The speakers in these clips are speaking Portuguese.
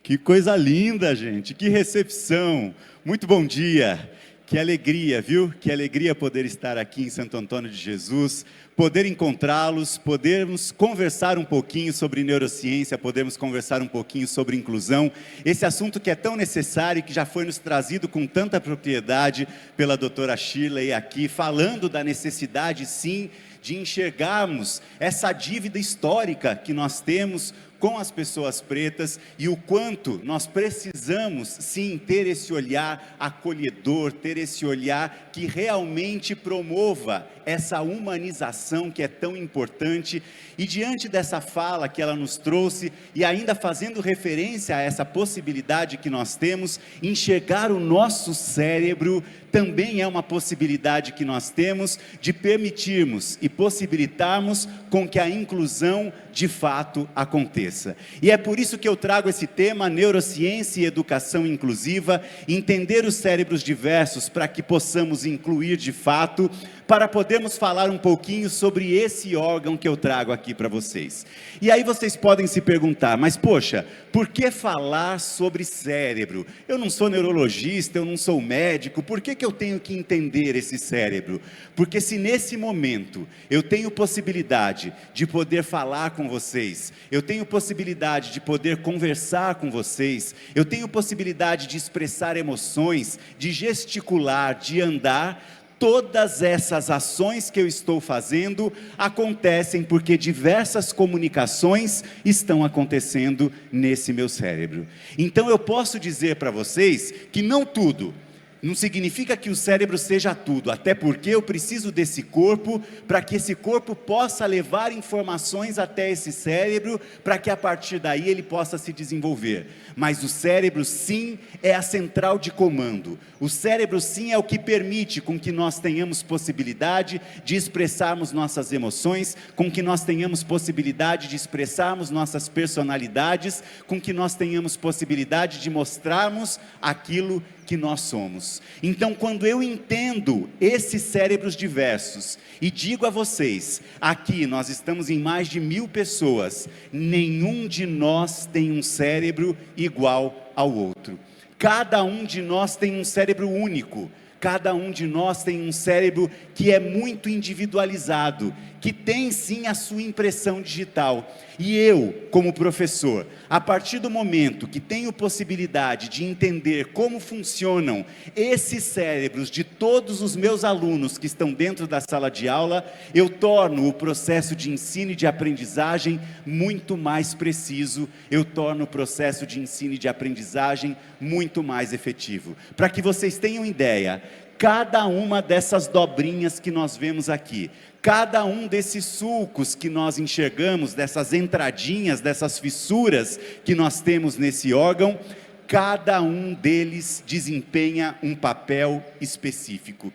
Que coisa linda, gente, que recepção, muito bom dia, que alegria, viu? Que alegria poder estar aqui em Santo Antônio de Jesus, poder encontrá-los, podermos conversar um pouquinho sobre neurociência, podermos conversar um pouquinho sobre inclusão, esse assunto que é tão necessário e que já foi nos trazido com tanta propriedade pela doutora Shirley aqui, falando da necessidade, sim, de enxergarmos essa dívida histórica que nós temos com as pessoas pretas e o quanto nós precisamos, sim, ter esse olhar acolhedor, ter esse olhar que realmente promova essa humanização que é tão importante. E diante dessa fala que ela nos trouxe, e ainda fazendo referência a essa possibilidade que nós temos, enxergar o nosso cérebro também é uma possibilidade que nós temos de permitirmos e possibilitarmos com que a inclusão de fato aconteça. E é por isso que eu trago esse tema, neurociência e educação inclusiva, entender os cérebros diversos para que possamos incluir de fato, para podermos falar um pouquinho sobre esse órgão que eu trago aqui para vocês. E aí vocês podem se perguntar, mas poxa, por que falar sobre cérebro? Eu não sou neurologista, eu não sou médico, por que eu tenho que entender esse cérebro? Porque se nesse momento eu tenho possibilidade de poder falar com vocês, eu tenho possibilidade de poder conversar com vocês, eu tenho possibilidade de expressar emoções, de gesticular, de andar, todas essas ações que eu estou fazendo acontecem porque diversas comunicações estão acontecendo nesse meu cérebro. Então eu posso dizer para vocês que não tudo, não significa que o cérebro seja tudo, até porque eu preciso desse corpo, para que esse corpo possa levar informações até esse cérebro, para que a partir daí ele possa se desenvolver. Mas o cérebro sim é a central de comando, o cérebro sim é o que permite com que nós tenhamos possibilidade de expressarmos nossas emoções, com que nós tenhamos possibilidade de expressarmos nossas personalidades, com que nós tenhamos possibilidade de mostrarmos aquilo que nós somos. Então, quando eu entendo esses cérebros diversos e digo a vocês, aqui nós estamos em mais de 1000 pessoas, nenhum de nós tem um cérebro igual ao outro. Cada um de nós tem um cérebro único. Cada um de nós tem um cérebro que é muito individualizado, que tem sim a sua impressão digital. E eu, como professor, a partir do momento que tenho possibilidade de entender como funcionam esses cérebros de todos os meus alunos que estão dentro da sala de aula, eu torno o processo de ensino e de aprendizagem muito mais preciso, eu torno o processo de ensino e de aprendizagem muito mais efetivo. Para que vocês tenham ideia, cada uma dessas dobrinhas que nós vemos aqui, cada um desses sulcos que nós enxergamos, dessas entradinhas, dessas fissuras que nós temos nesse órgão, cada um deles desempenha um papel específico.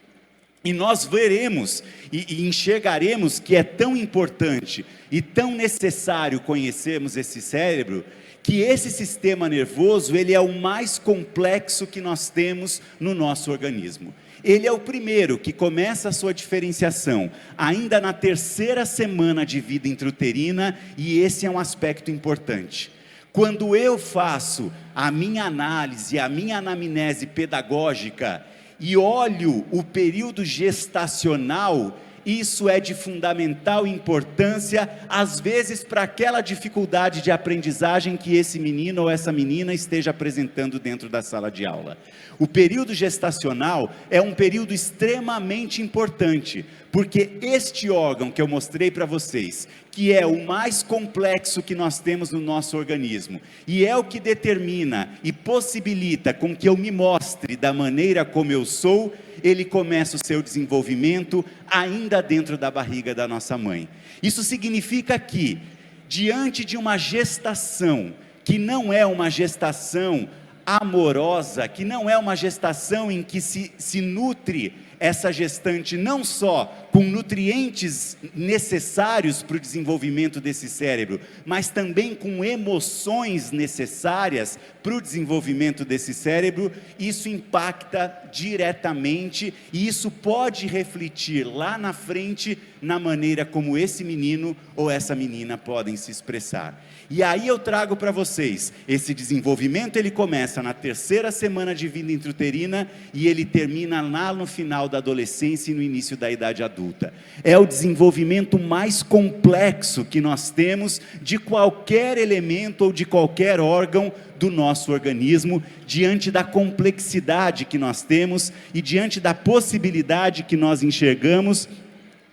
E nós veremos e enxergaremos que é tão importante e tão necessário conhecermos esse cérebro, que esse sistema nervoso, ele é o mais complexo que nós temos no nosso organismo. Ele é o primeiro que começa a sua diferenciação, ainda na 3ª semana de vida intrauterina, e esse é um aspecto importante. Quando eu faço a minha análise, a minha anamnese pedagógica, e olho o período gestacional, isso é de fundamental importância, às vezes para aquela dificuldade de aprendizagem que esse menino ou essa menina esteja apresentando dentro da sala de aula. O período gestacional é um período extremamente importante, porque este órgão que eu mostrei para vocês, que é o mais complexo que nós temos no nosso organismo, e é o que determina e possibilita com que eu me mostre da maneira como eu sou, ele começa o seu desenvolvimento ainda dentro da barriga da nossa mãe. Isso significa que, diante de uma gestação, que não é uma gestação amorosa, que não é uma gestação em que se nutre essa gestante não só com nutrientes necessários para o desenvolvimento desse cérebro, mas também com emoções necessárias para o desenvolvimento desse cérebro, isso impacta diretamente e isso pode refletir lá na frente na maneira como esse menino ou essa menina podem se expressar. E aí eu trago para vocês, esse desenvolvimento ele começa na 3ª semana de vida intrauterina e ele termina lá no final da adolescência e no início da idade adulta. É o desenvolvimento mais complexo que nós temos de qualquer elemento ou de qualquer órgão do nosso organismo, diante da complexidade que nós temos e diante da possibilidade que nós enxergamos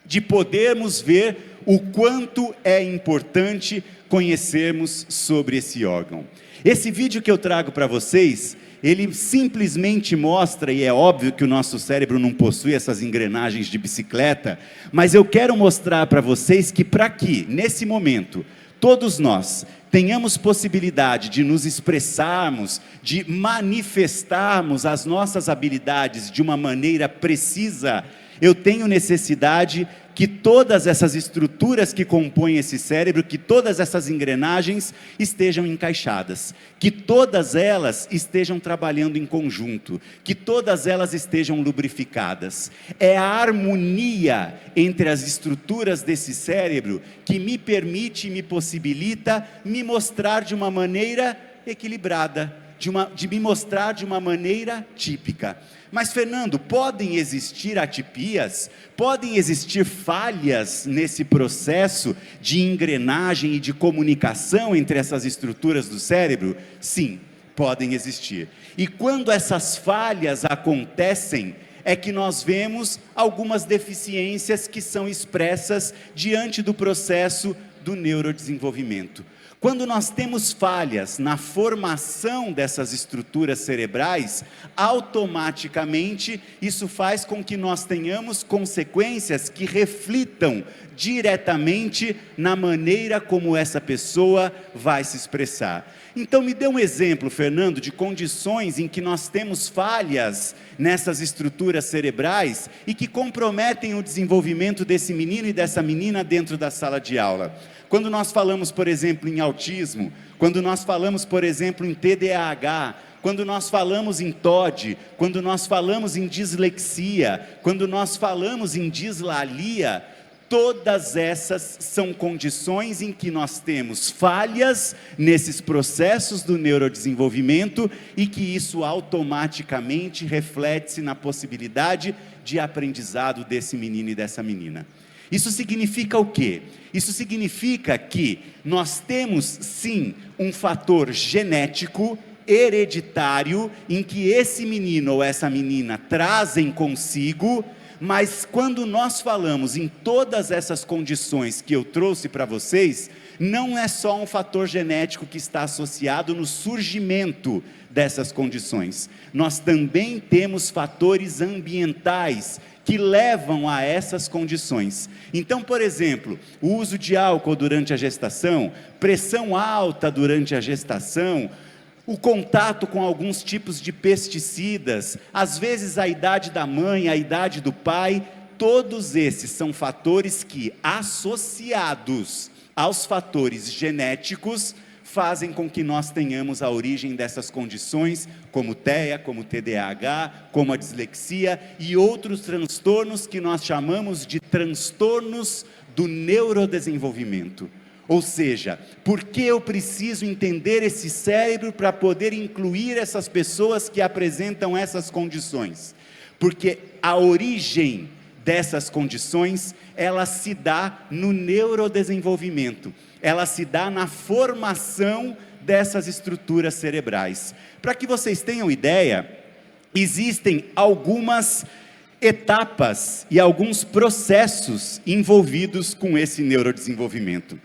de podermos ver o quanto é importante conhecermos sobre esse órgão. Esse vídeo que eu trago para vocês, ele simplesmente mostra, e é óbvio que o nosso cérebro não possui essas engrenagens de bicicleta, mas eu quero mostrar para vocês que para que, nesse momento, todos nós tenhamos possibilidade de nos expressarmos, de manifestarmos as nossas habilidades de uma maneira precisa, eu tenho necessidade que todas essas estruturas que compõem esse cérebro, que todas essas engrenagens estejam encaixadas, que todas elas estejam trabalhando em conjunto, que todas elas estejam lubrificadas. É a harmonia entre as estruturas desse cérebro que me permite e me possibilita me mostrar de uma maneira equilibrada, de me mostrar de uma maneira típica. Mas Fernando, podem existir atipias, podem existir falhas nesse processo de engrenagem e de comunicação entre essas estruturas do cérebro? Sim, podem existir. E quando essas falhas acontecem, é que nós vemos algumas deficiências que são expressas diante do processo do neurodesenvolvimento. Quando nós temos falhas na formação dessas estruturas cerebrais, automaticamente isso faz com que nós tenhamos consequências que reflitam diretamente na maneira como essa pessoa vai se expressar. Então me dê um exemplo, Fernando, de condições em que nós temos falhas nessas estruturas cerebrais e que comprometem o desenvolvimento desse menino e dessa menina dentro da sala de aula. Quando nós falamos, por exemplo, em autismo, quando nós falamos, por exemplo, em TDAH, quando nós falamos em TOD, quando nós falamos em dislexia, quando nós falamos em dislalia, todas essas são condições em que nós temos falhas nesses processos do neurodesenvolvimento e que isso automaticamente reflete-se na possibilidade de aprendizado desse menino e dessa menina. Isso significa o quê? Isso significa que nós temos sim um fator genético, hereditário, em que esse menino ou essa menina trazem consigo, mas quando nós falamos em todas essas condições que eu trouxe para vocês, não é só um fator genético que está associado no surgimento dessas condições. Nós também temos fatores ambientais que levam a essas condições. Então, por exemplo, o uso de álcool durante a gestação, pressão alta durante a gestação, o contato com alguns tipos de pesticidas, às vezes a idade da mãe, a idade do pai, todos esses são fatores que, associados aos fatores genéticos, fazem com que nós tenhamos a origem dessas condições, como TEA, como TDAH, como a dislexia e outros transtornos que nós chamamos de transtornos do neurodesenvolvimento. Ou seja, por que eu preciso entender esse cérebro para poder incluir essas pessoas que apresentam essas condições? Porque a origem dessas condições, ela se dá no neurodesenvolvimento, ela se dá na formação dessas estruturas cerebrais. Para que vocês tenham ideia, existem algumas etapas e alguns processos envolvidos com esse neurodesenvolvimento.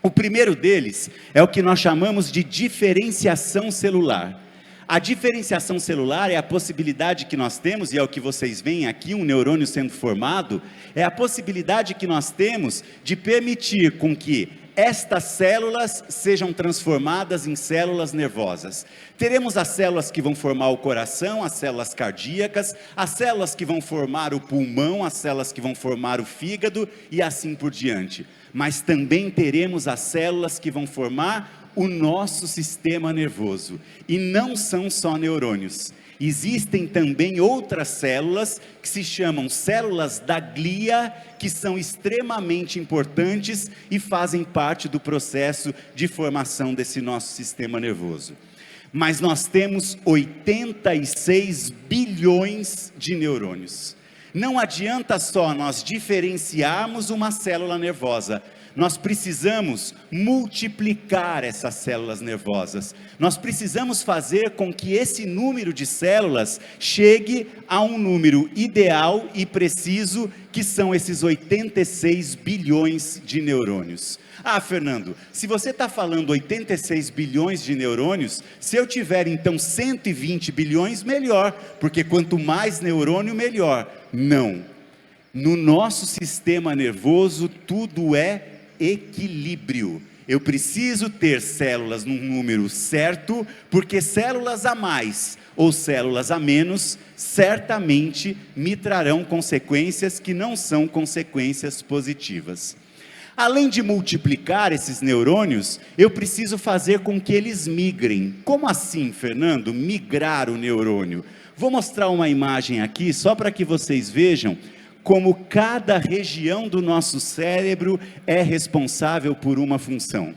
O primeiro deles é o que nós chamamos de diferenciação celular. A diferenciação celular é a possibilidade que nós temos, e é o que vocês veem aqui, um neurônio sendo formado, é a possibilidade que nós temos de permitir com que estas células sejam transformadas em células nervosas. Teremos as células que vão formar o coração, as células cardíacas, as células que vão formar o pulmão, as células que vão formar o fígado e assim por diante. Mas também teremos as células que vão formar o nosso sistema nervoso. E não são só neurônios. Existem também outras células que se chamam células da glia, que são extremamente importantes e fazem parte do processo de formação desse nosso sistema nervoso. Mas nós temos 86 bilhões de neurônios. Não adianta só nós diferenciarmos uma célula nervosa. Nós precisamos multiplicar essas células nervosas. Nós precisamos fazer com que esse número de células chegue a um número ideal e preciso, que são esses 86 bilhões de neurônios. Ah, Fernando, se você está falando 86 bilhões de neurônios, se eu tiver então 120 bilhões, melhor, porque quanto mais neurônio, melhor. Não. No nosso sistema nervoso, tudo é equilíbrio. Eu preciso ter células num número certo, porque células a mais ou células a menos certamente me trarão consequências que não são consequências positivas. Além de multiplicar esses neurônios, eu preciso fazer com que eles migrem. Como assim, Fernando? Migrar o neurônio. Vou mostrar uma imagem aqui só para que vocês vejam como cada região do nosso cérebro é responsável por uma função.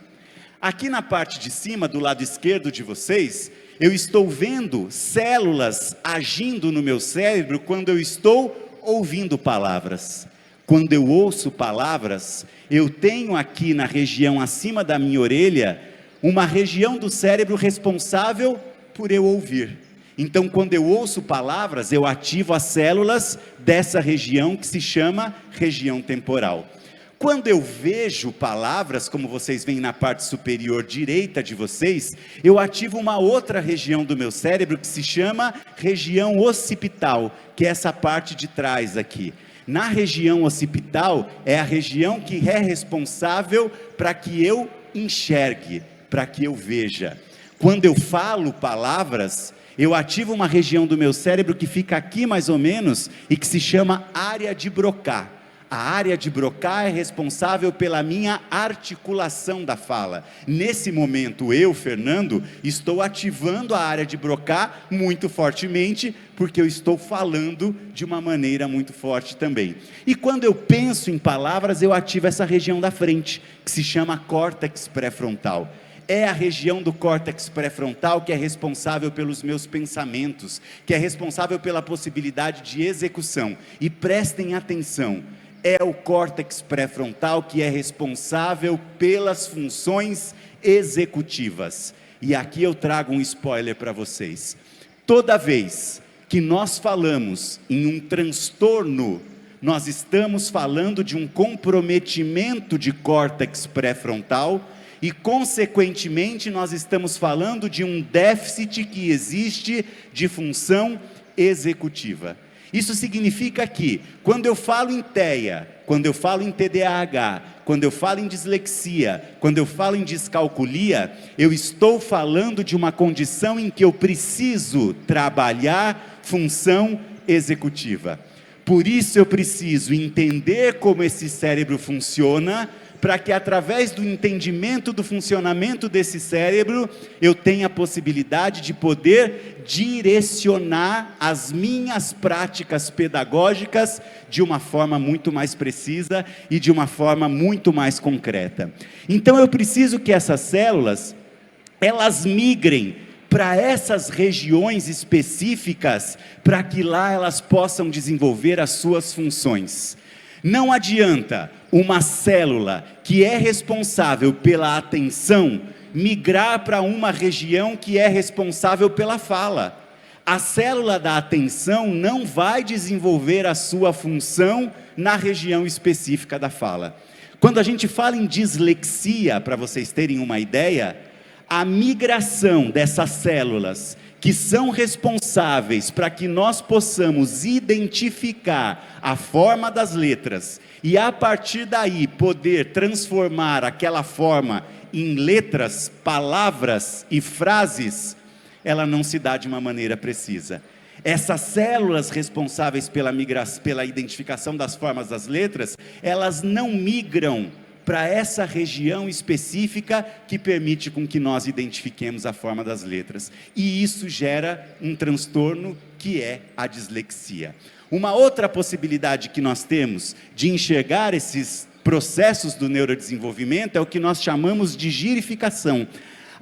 Aqui na parte de cima, do lado esquerdo de vocês, eu estou vendo células agindo no meu cérebro quando eu estou ouvindo palavras. Quando eu ouço palavras, eu tenho aqui na região acima da minha orelha, uma região do cérebro responsável por eu ouvir. Então, quando eu ouço palavras, eu ativo as células dessa região que se chama região temporal. Quando eu vejo palavras, como vocês veem na parte superior direita de vocês, eu ativo uma outra região do meu cérebro que se chama região occipital, que é essa parte de trás aqui. Na região occipital é a região que é responsável para que eu enxergue, para que eu veja. Quando eu falo palavras, eu ativo uma região do meu cérebro que fica aqui mais ou menos e que se chama área de Broca. A área de Broca é responsável pela minha articulação da fala. Nesse momento, eu, Fernando, estou ativando a área de Broca muito fortemente, porque eu estou falando de uma maneira muito forte também. E quando eu penso em palavras, eu ativo essa região da frente, que se chama córtex pré-frontal. É a região do córtex pré-frontal que é responsável pelos meus pensamentos, que é responsável pela possibilidade de execução. E prestem atenção, é o córtex pré-frontal que é responsável pelas funções executivas. E aqui eu trago um spoiler para vocês. Toda vez que nós falamos em um transtorno, nós estamos falando de um comprometimento de córtex pré-frontal e, consequentemente, nós estamos falando de um déficit que existe de função executiva. Isso significa que, quando eu falo em TEA, quando eu falo em TDAH, quando eu falo em dislexia, quando eu falo em descalculia, eu estou falando de uma condição em que eu preciso trabalhar função executiva. Por isso eu preciso entender como esse cérebro funciona, para que através do entendimento do funcionamento desse cérebro, eu tenha a possibilidade de poder direcionar as minhas práticas pedagógicas de uma forma muito mais precisa e de uma forma muito mais concreta. Então eu preciso que essas células, elas migrem para essas regiões específicas, para que lá elas possam desenvolver as suas funções. Não adianta uma célula que é responsável pela atenção migrar para uma região que é responsável pela fala. A célula da atenção não vai desenvolver a sua função na região específica da fala. Quando a gente fala em dislexia, para vocês terem uma ideia, a migração dessas células que são responsáveis para que nós possamos identificar a forma das letras e a partir daí poder transformar aquela forma em letras, palavras e frases, ela não se dá de uma maneira precisa. Essas células responsáveis pela identificação das formas das letras, elas não migram para essa região específica que permite com que nós identifiquemos a forma das letras. E isso gera um transtorno que é a dislexia. Uma outra possibilidade que nós temos de enxergar esses processos do neurodesenvolvimento é o que nós chamamos de girificação.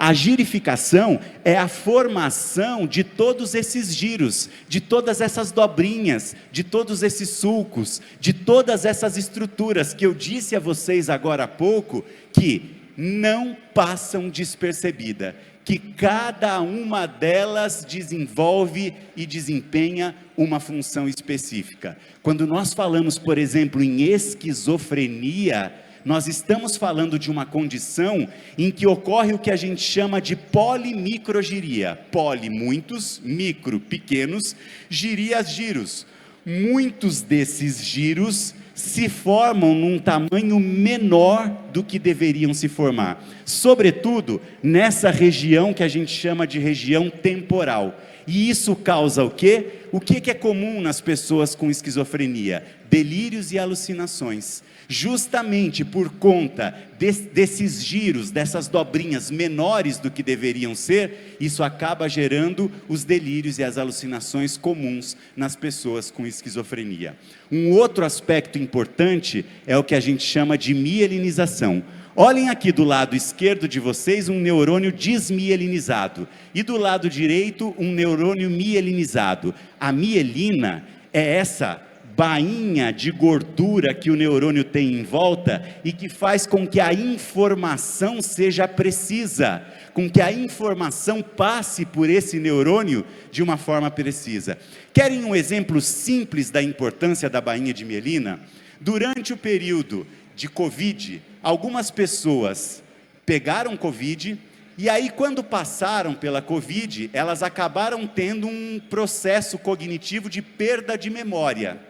A girificação é a formação de todos esses giros, de todas essas dobrinhas, de todos esses sulcos, de todas essas estruturas que eu disse a vocês agora há pouco, que não passam despercebida, que cada uma delas desenvolve e desempenha uma função específica. Quando nós falamos, por exemplo, em esquizofrenia, nós estamos falando de uma condição em que ocorre o que a gente chama de polimicrogiria. Poli, muitos, micro, pequenos, girias, giros. Muitos desses giros se formam num tamanho menor do que deveriam se formar. Sobretudo, nessa região que a gente chama de região temporal. E isso causa o quê? O que é comum nas pessoas com esquizofrenia? Delírios e alucinações. Justamente por conta desses giros, dessas dobrinhas menores do que deveriam ser, isso acaba gerando os delírios e as alucinações comuns nas pessoas com esquizofrenia. Um outro aspecto importante é o que a gente chama de mielinização. Olhem aqui do lado esquerdo de vocês um neurônio desmielinizado e do lado direito um neurônio mielinizado. A mielina é essa bainha de gordura que o neurônio tem em volta e que faz com que a informação seja precisa, com que a informação passe por esse neurônio de uma forma precisa. Querem um exemplo simples da importância da bainha de mielina? Durante o período de Covid, algumas pessoas pegaram Covid e aí quando passaram pela Covid, elas acabaram tendo um processo cognitivo de perda de memória.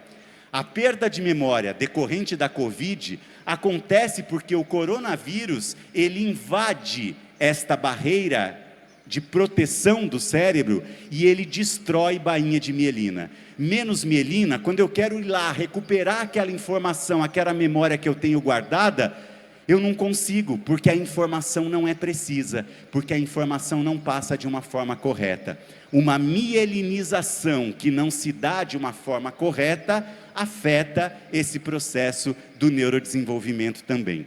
A perda de memória decorrente da Covid acontece porque o coronavírus, ele invade esta barreira de proteção do cérebro e ele destrói bainha de mielina. Menos mielina, quando eu quero ir lá recuperar aquela informação, aquela memória que eu tenho guardada, eu não consigo, porque a informação não é precisa, porque a informação não passa de uma forma correta. Uma mielinização que não se dá de uma forma correta, afeta esse processo do neurodesenvolvimento também.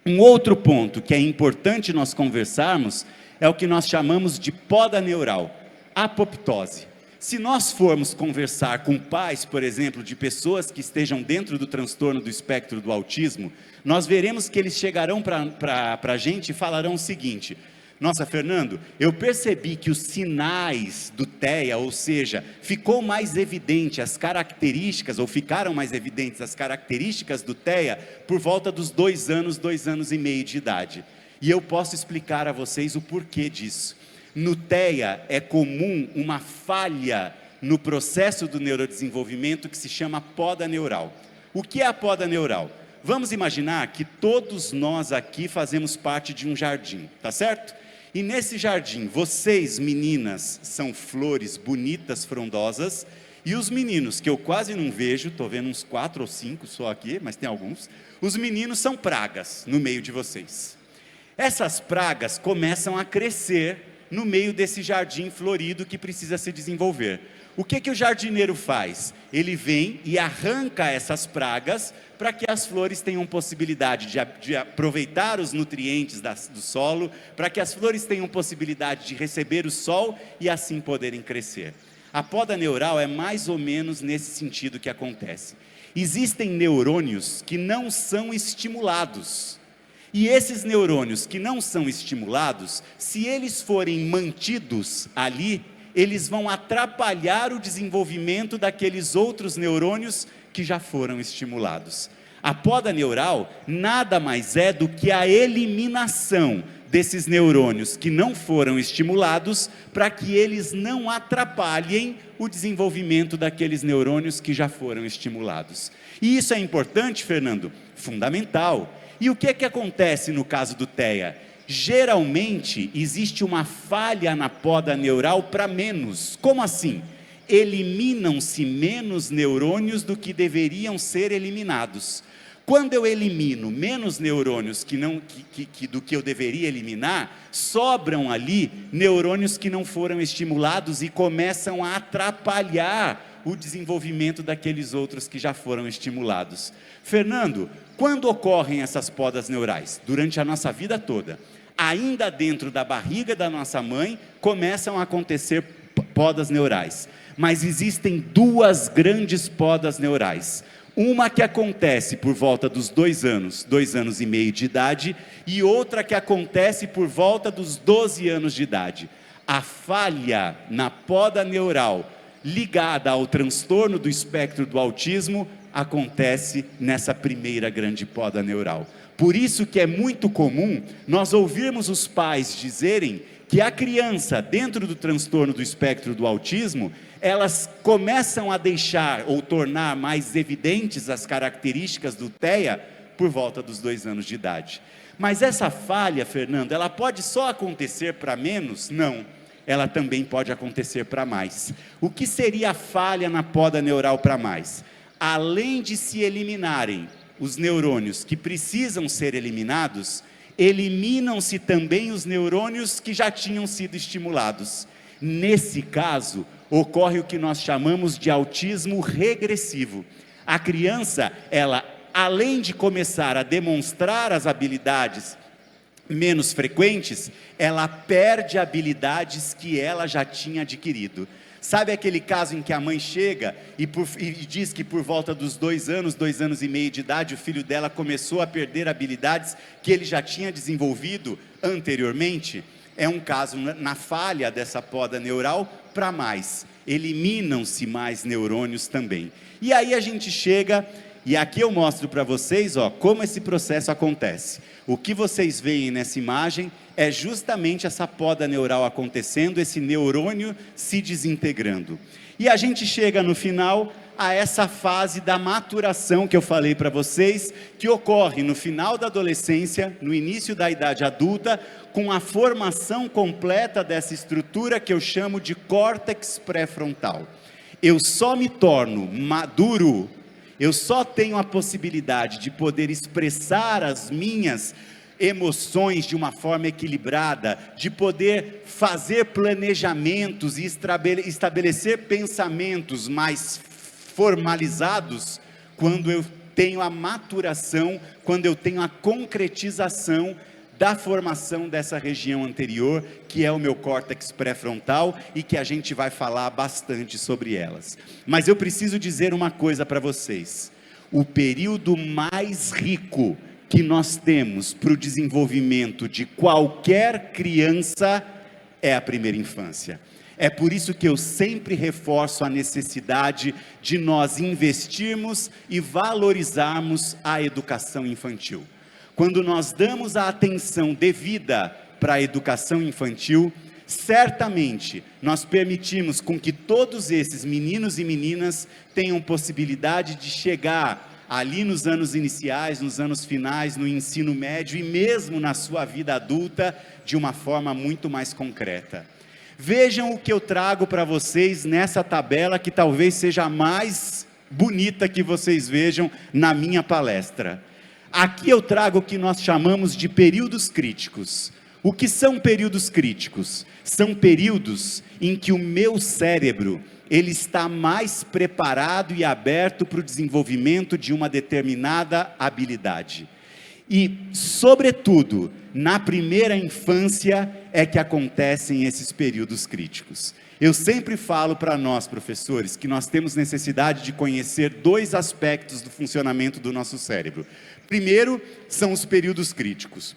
Um outro ponto que é importante nós conversarmos, é o que nós chamamos de poda neural, apoptose. Se nós formos conversar com pais, por exemplo, de pessoas que estejam dentro do transtorno do espectro do autismo, nós veremos que eles chegarão para a gente e falarão o seguinte: nossa, Fernando, eu percebi que os sinais do TEA, ou seja, ficou mais evidente as características, ou ficaram mais evidentes as características do TEA por volta dos 2 anos, 2 anos e meio de idade. E eu posso explicar a vocês o porquê disso. No TEA é comum uma falha no processo do neurodesenvolvimento que se chama poda neural. O que é a poda neural? Vamos imaginar que todos nós aqui fazemos parte de um jardim, tá certo? E nesse jardim, vocês meninas são flores bonitas, frondosas, e os meninos, que eu quase não vejo, estou vendo uns 4 ou 5 só aqui, mas tem alguns, os meninos são pragas no meio de vocês. Essas pragas começam a crescer no meio desse jardim florido que precisa se desenvolver. O que o jardineiro faz? Ele vem e arranca essas pragas para que as flores tenham possibilidade de aproveitar os nutrientes do solo, para que as flores tenham possibilidade de receber o sol e assim poderem crescer. A poda neural é mais ou menos nesse sentido que acontece. Existem neurônios que não são estimulados. E esses neurônios que não são estimulados, se eles forem mantidos ali, eles vão atrapalhar o desenvolvimento daqueles outros neurônios que já foram estimulados. A poda neural nada mais é do que a eliminação desses neurônios que não foram estimulados, para que eles não atrapalhem o desenvolvimento daqueles neurônios que já foram estimulados. E isso é importante, Fernando? Fundamental. E o que é que acontece no caso do TEA? Geralmente existe uma falha na poda neural para menos. Como assim? Eliminam-se menos neurônios do que deveriam ser eliminados. Quando eu elimino menos neurônios do que eu deveria eliminar, sobram ali neurônios que não foram estimulados e começam a atrapalhar o desenvolvimento daqueles outros que já foram estimulados. Fernando, quando ocorrem essas podas neurais? Durante a nossa vida toda. Ainda dentro da barriga da nossa mãe, começam a acontecer podas neurais. Mas existem duas grandes podas neurais. Uma que acontece por volta dos 2 anos e meio de idade, e outra que acontece por volta dos 12 anos de idade. A falha na poda neural ligada ao transtorno do espectro do autismo acontece nessa primeira grande poda neural. Por isso que é muito comum nós ouvirmos os pais dizerem que a criança, dentro do transtorno do espectro do autismo, elas começam a deixar ou tornar mais evidentes as características do TEA por volta dos 2 anos de idade. Mas essa falha, Fernando, ela pode só acontecer para menos? Não, ela também pode acontecer para mais. O que seria a falha na poda neural para mais? Além de se eliminarem os neurônios que precisam ser eliminados, eliminam-se também os neurônios que já tinham sido estimulados. Nesse caso, ocorre o que nós chamamos de autismo regressivo. A criança, ela, além de começar a demonstrar as habilidades menos frequentes, ela perde habilidades que ela já tinha adquirido. Sabe aquele caso em que a mãe chega e diz que por volta dos 2 anos e meio de idade, o filho dela começou a perder habilidades que ele já tinha desenvolvido anteriormente? É um caso na falha dessa poda neural para mais. Eliminam-se mais neurônios também. E aí a gente chega, e aqui eu mostro para vocês como esse processo acontece. O que vocês veem nessa imagem é justamente essa poda neural acontecendo, esse neurônio se desintegrando. E a gente chega no final a essa fase da maturação que eu falei para vocês, que ocorre no final da adolescência, no início da idade adulta, com a formação completa dessa estrutura que eu chamo de córtex pré-frontal. Eu só me torno maduro, eu só tenho a possibilidade de poder expressar as minhas emoções de uma forma equilibrada, de poder fazer planejamentos e estabelecer pensamentos mais formalizados, quando eu tenho a maturação, quando eu tenho a concretização da formação dessa região anterior, que é o meu córtex pré-frontal, e que a gente vai falar bastante sobre elas. Mas eu preciso dizer uma coisa para vocês: o período mais rico que nós temos para o desenvolvimento de qualquer criança é a primeira infância. É por isso que eu sempre reforço a necessidade de nós investirmos e valorizarmos a educação infantil. Quando nós damos a atenção devida para a educação infantil, certamente nós permitimos com que todos esses meninos e meninas tenham possibilidade de chegar ali nos anos iniciais, nos anos finais, no ensino médio e mesmo na sua vida adulta, de uma forma muito mais concreta. Vejam o que eu trago para vocês nessa tabela, que talvez seja a mais bonita que vocês vejam na minha palestra. Aqui eu trago o que nós chamamos de períodos críticos. O que são períodos críticos? São períodos em que o meu cérebro, ele está mais preparado e aberto para o desenvolvimento de uma determinada habilidade. E, sobretudo, na primeira infância é que acontecem esses períodos críticos. Eu sempre falo para nós, professores, que nós temos necessidade de conhecer 2 aspectos do funcionamento do nosso cérebro. Primeiro, são os períodos críticos.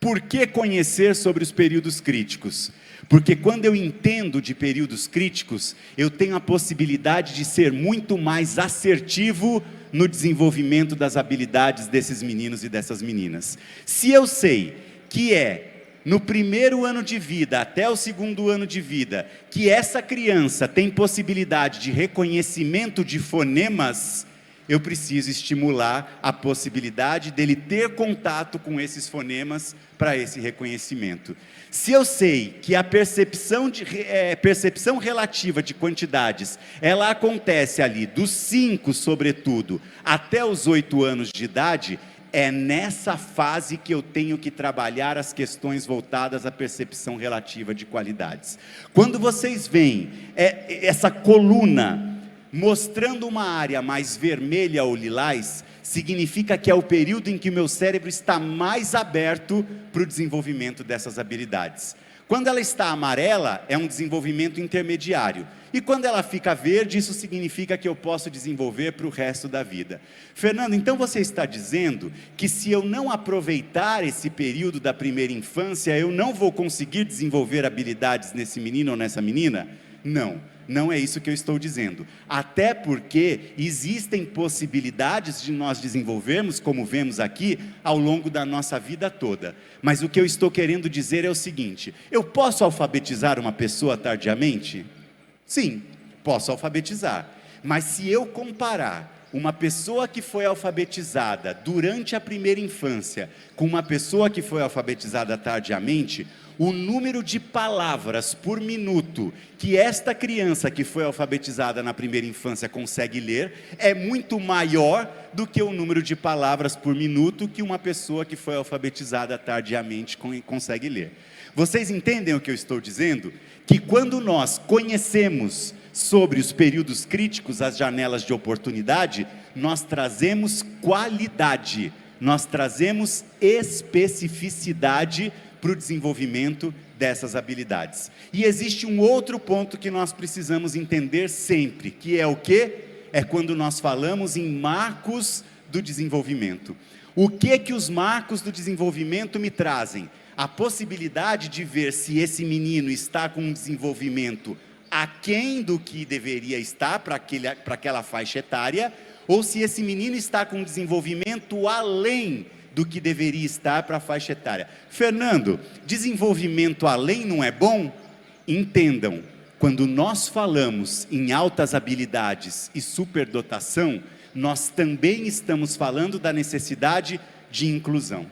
Por que conhecer sobre os períodos críticos? Porque quando eu entendo de períodos críticos, eu tenho a possibilidade de ser muito mais assertivo no desenvolvimento das habilidades desses meninos e dessas meninas. Se eu sei que é no primeiro ano de vida até o segundo ano de vida, que essa criança tem possibilidade de reconhecimento de fonemas, eu preciso estimular a possibilidade dele ter contato com esses fonemas para esse reconhecimento. Se eu sei que a percepção relativa de quantidades, ela acontece ali dos 5, sobretudo, até os 8 anos de idade, é nessa fase que eu tenho que trabalhar as questões voltadas à percepção relativa de qualidades. Quando vocês veem essa coluna mostrando uma área mais vermelha ou lilás, significa que é o período em que o meu cérebro está mais aberto para o desenvolvimento dessas habilidades. Quando ela está amarela, é um desenvolvimento intermediário. E quando ela fica verde, isso significa que eu posso desenvolver para o resto da vida. Fernando, então você está dizendo que se eu não aproveitar esse período da primeira infância, eu não vou conseguir desenvolver habilidades nesse menino ou nessa menina? Não é isso que eu estou dizendo. Até porque existem possibilidades de nós desenvolvermos, como vemos aqui, ao longo da nossa vida toda. Mas o que eu estou querendo dizer é o seguinte: eu posso alfabetizar uma pessoa tardiamente? Sim, posso alfabetizar. Mas se eu comparar uma pessoa que foi alfabetizada durante a primeira infância com uma pessoa que foi alfabetizada tardiamente, o número de palavras por minuto que esta criança que foi alfabetizada na primeira infância consegue ler é muito maior do que o número de palavras por minuto que uma pessoa que foi alfabetizada tardiamente consegue ler. Vocês entendem o que eu estou dizendo? Que quando nós conhecemos sobre os períodos críticos, as janelas de oportunidade, nós trazemos qualidade, nós trazemos especificidade para o desenvolvimento dessas habilidades. E existe um outro ponto que nós precisamos entender sempre, que é o quê? É quando nós falamos em marcos do desenvolvimento. O que os marcos do desenvolvimento me trazem? A possibilidade de ver se esse menino está com um desenvolvimento aquém do que deveria estar para aquela faixa etária, ou se esse menino está com um desenvolvimento além do que deveria estar para a faixa etária. Fernando, desenvolvimento além não é bom? Entendam, quando nós falamos em altas habilidades e superdotação, nós também estamos falando da necessidade de inclusão.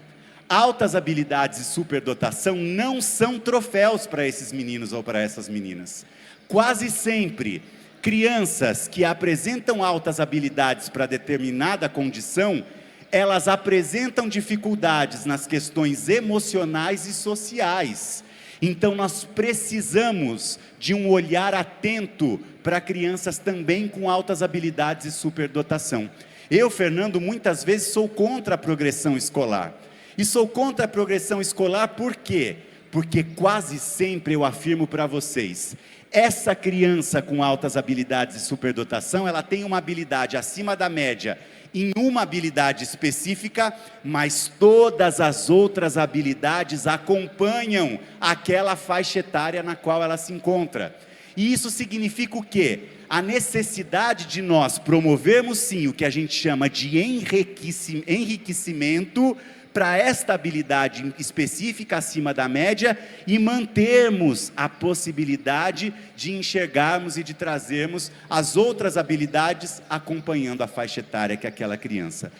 Altas habilidades e superdotação não são troféus para esses meninos ou para essas meninas. Quase sempre, crianças que apresentam altas habilidades para determinada condição, elas apresentam dificuldades nas questões emocionais e sociais. Então nós precisamos de um olhar atento para crianças também com altas habilidades e superdotação. Eu, Fernando, muitas vezes sou contra a progressão escolar. E sou contra a progressão escolar por quê? Porque quase sempre eu afirmo para vocês, essa criança com altas habilidades e superdotação, ela tem uma habilidade acima da média em uma habilidade específica, mas todas as outras habilidades acompanham aquela faixa etária na qual ela se encontra. E isso significa o quê? A necessidade de nós promovermos sim o que a gente chama de enriquecimento para esta habilidade específica acima da média e mantermos a possibilidade de enxergarmos e de trazermos as outras habilidades acompanhando a faixa etária que é aquela criança.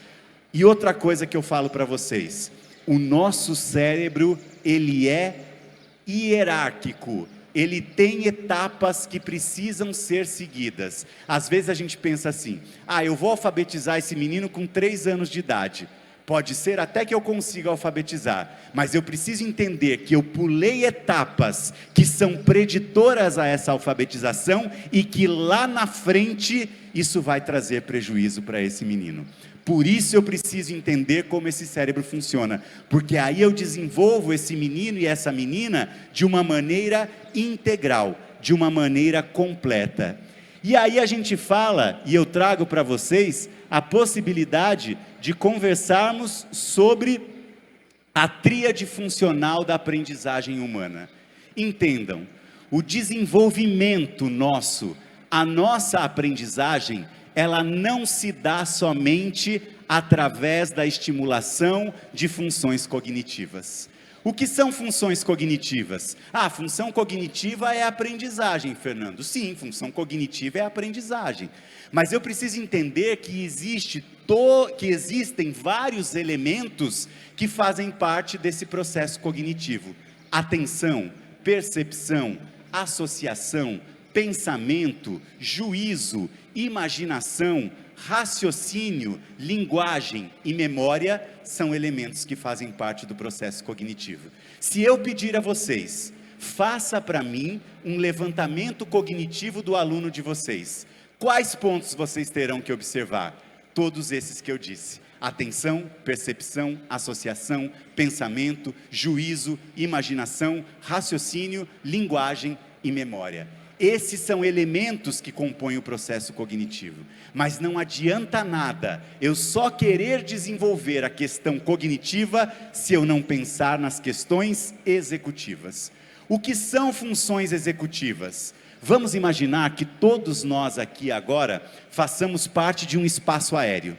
E outra coisa que eu falo para vocês, o nosso cérebro, ele é hierárquico. Ele tem etapas que precisam ser seguidas. Às vezes a gente pensa assim, eu vou alfabetizar esse menino com 3 anos de idade. Pode ser até que eu consiga alfabetizar, mas eu preciso entender que eu pulei etapas que são preditoras a essa alfabetização e que lá na frente isso vai trazer prejuízo para esse menino. Por isso eu preciso entender como esse cérebro funciona, porque aí eu desenvolvo esse menino e essa menina de uma maneira integral, de uma maneira completa. E aí a gente fala, e eu trago para vocês, a possibilidade de conversarmos sobre a tríade funcional da aprendizagem humana. Entendam, o desenvolvimento nosso, a nossa aprendizagem, ela não se dá somente através da estimulação de funções cognitivas. O que são funções cognitivas? Ah, função cognitiva é aprendizagem, Fernando. Sim, função cognitiva é aprendizagem. Mas eu preciso entender que existem vários elementos que fazem parte desse processo cognitivo. Atenção, percepção, associação, pensamento, juízo, imaginação, raciocínio, linguagem e memória são elementos que fazem parte do processo cognitivo. Se eu pedir a vocês, faça para mim um levantamento cognitivo do aluno de vocês, quais pontos vocês terão que observar? Todos esses que eu disse: atenção, percepção, associação, pensamento, juízo, imaginação, raciocínio, linguagem e memória. Esses são elementos que compõem o processo cognitivo. Mas não adianta nada eu só querer desenvolver a questão cognitiva se eu não pensar nas questões executivas. O que são funções executivas? Vamos imaginar que todos nós aqui agora façamos parte de um espaço aéreo.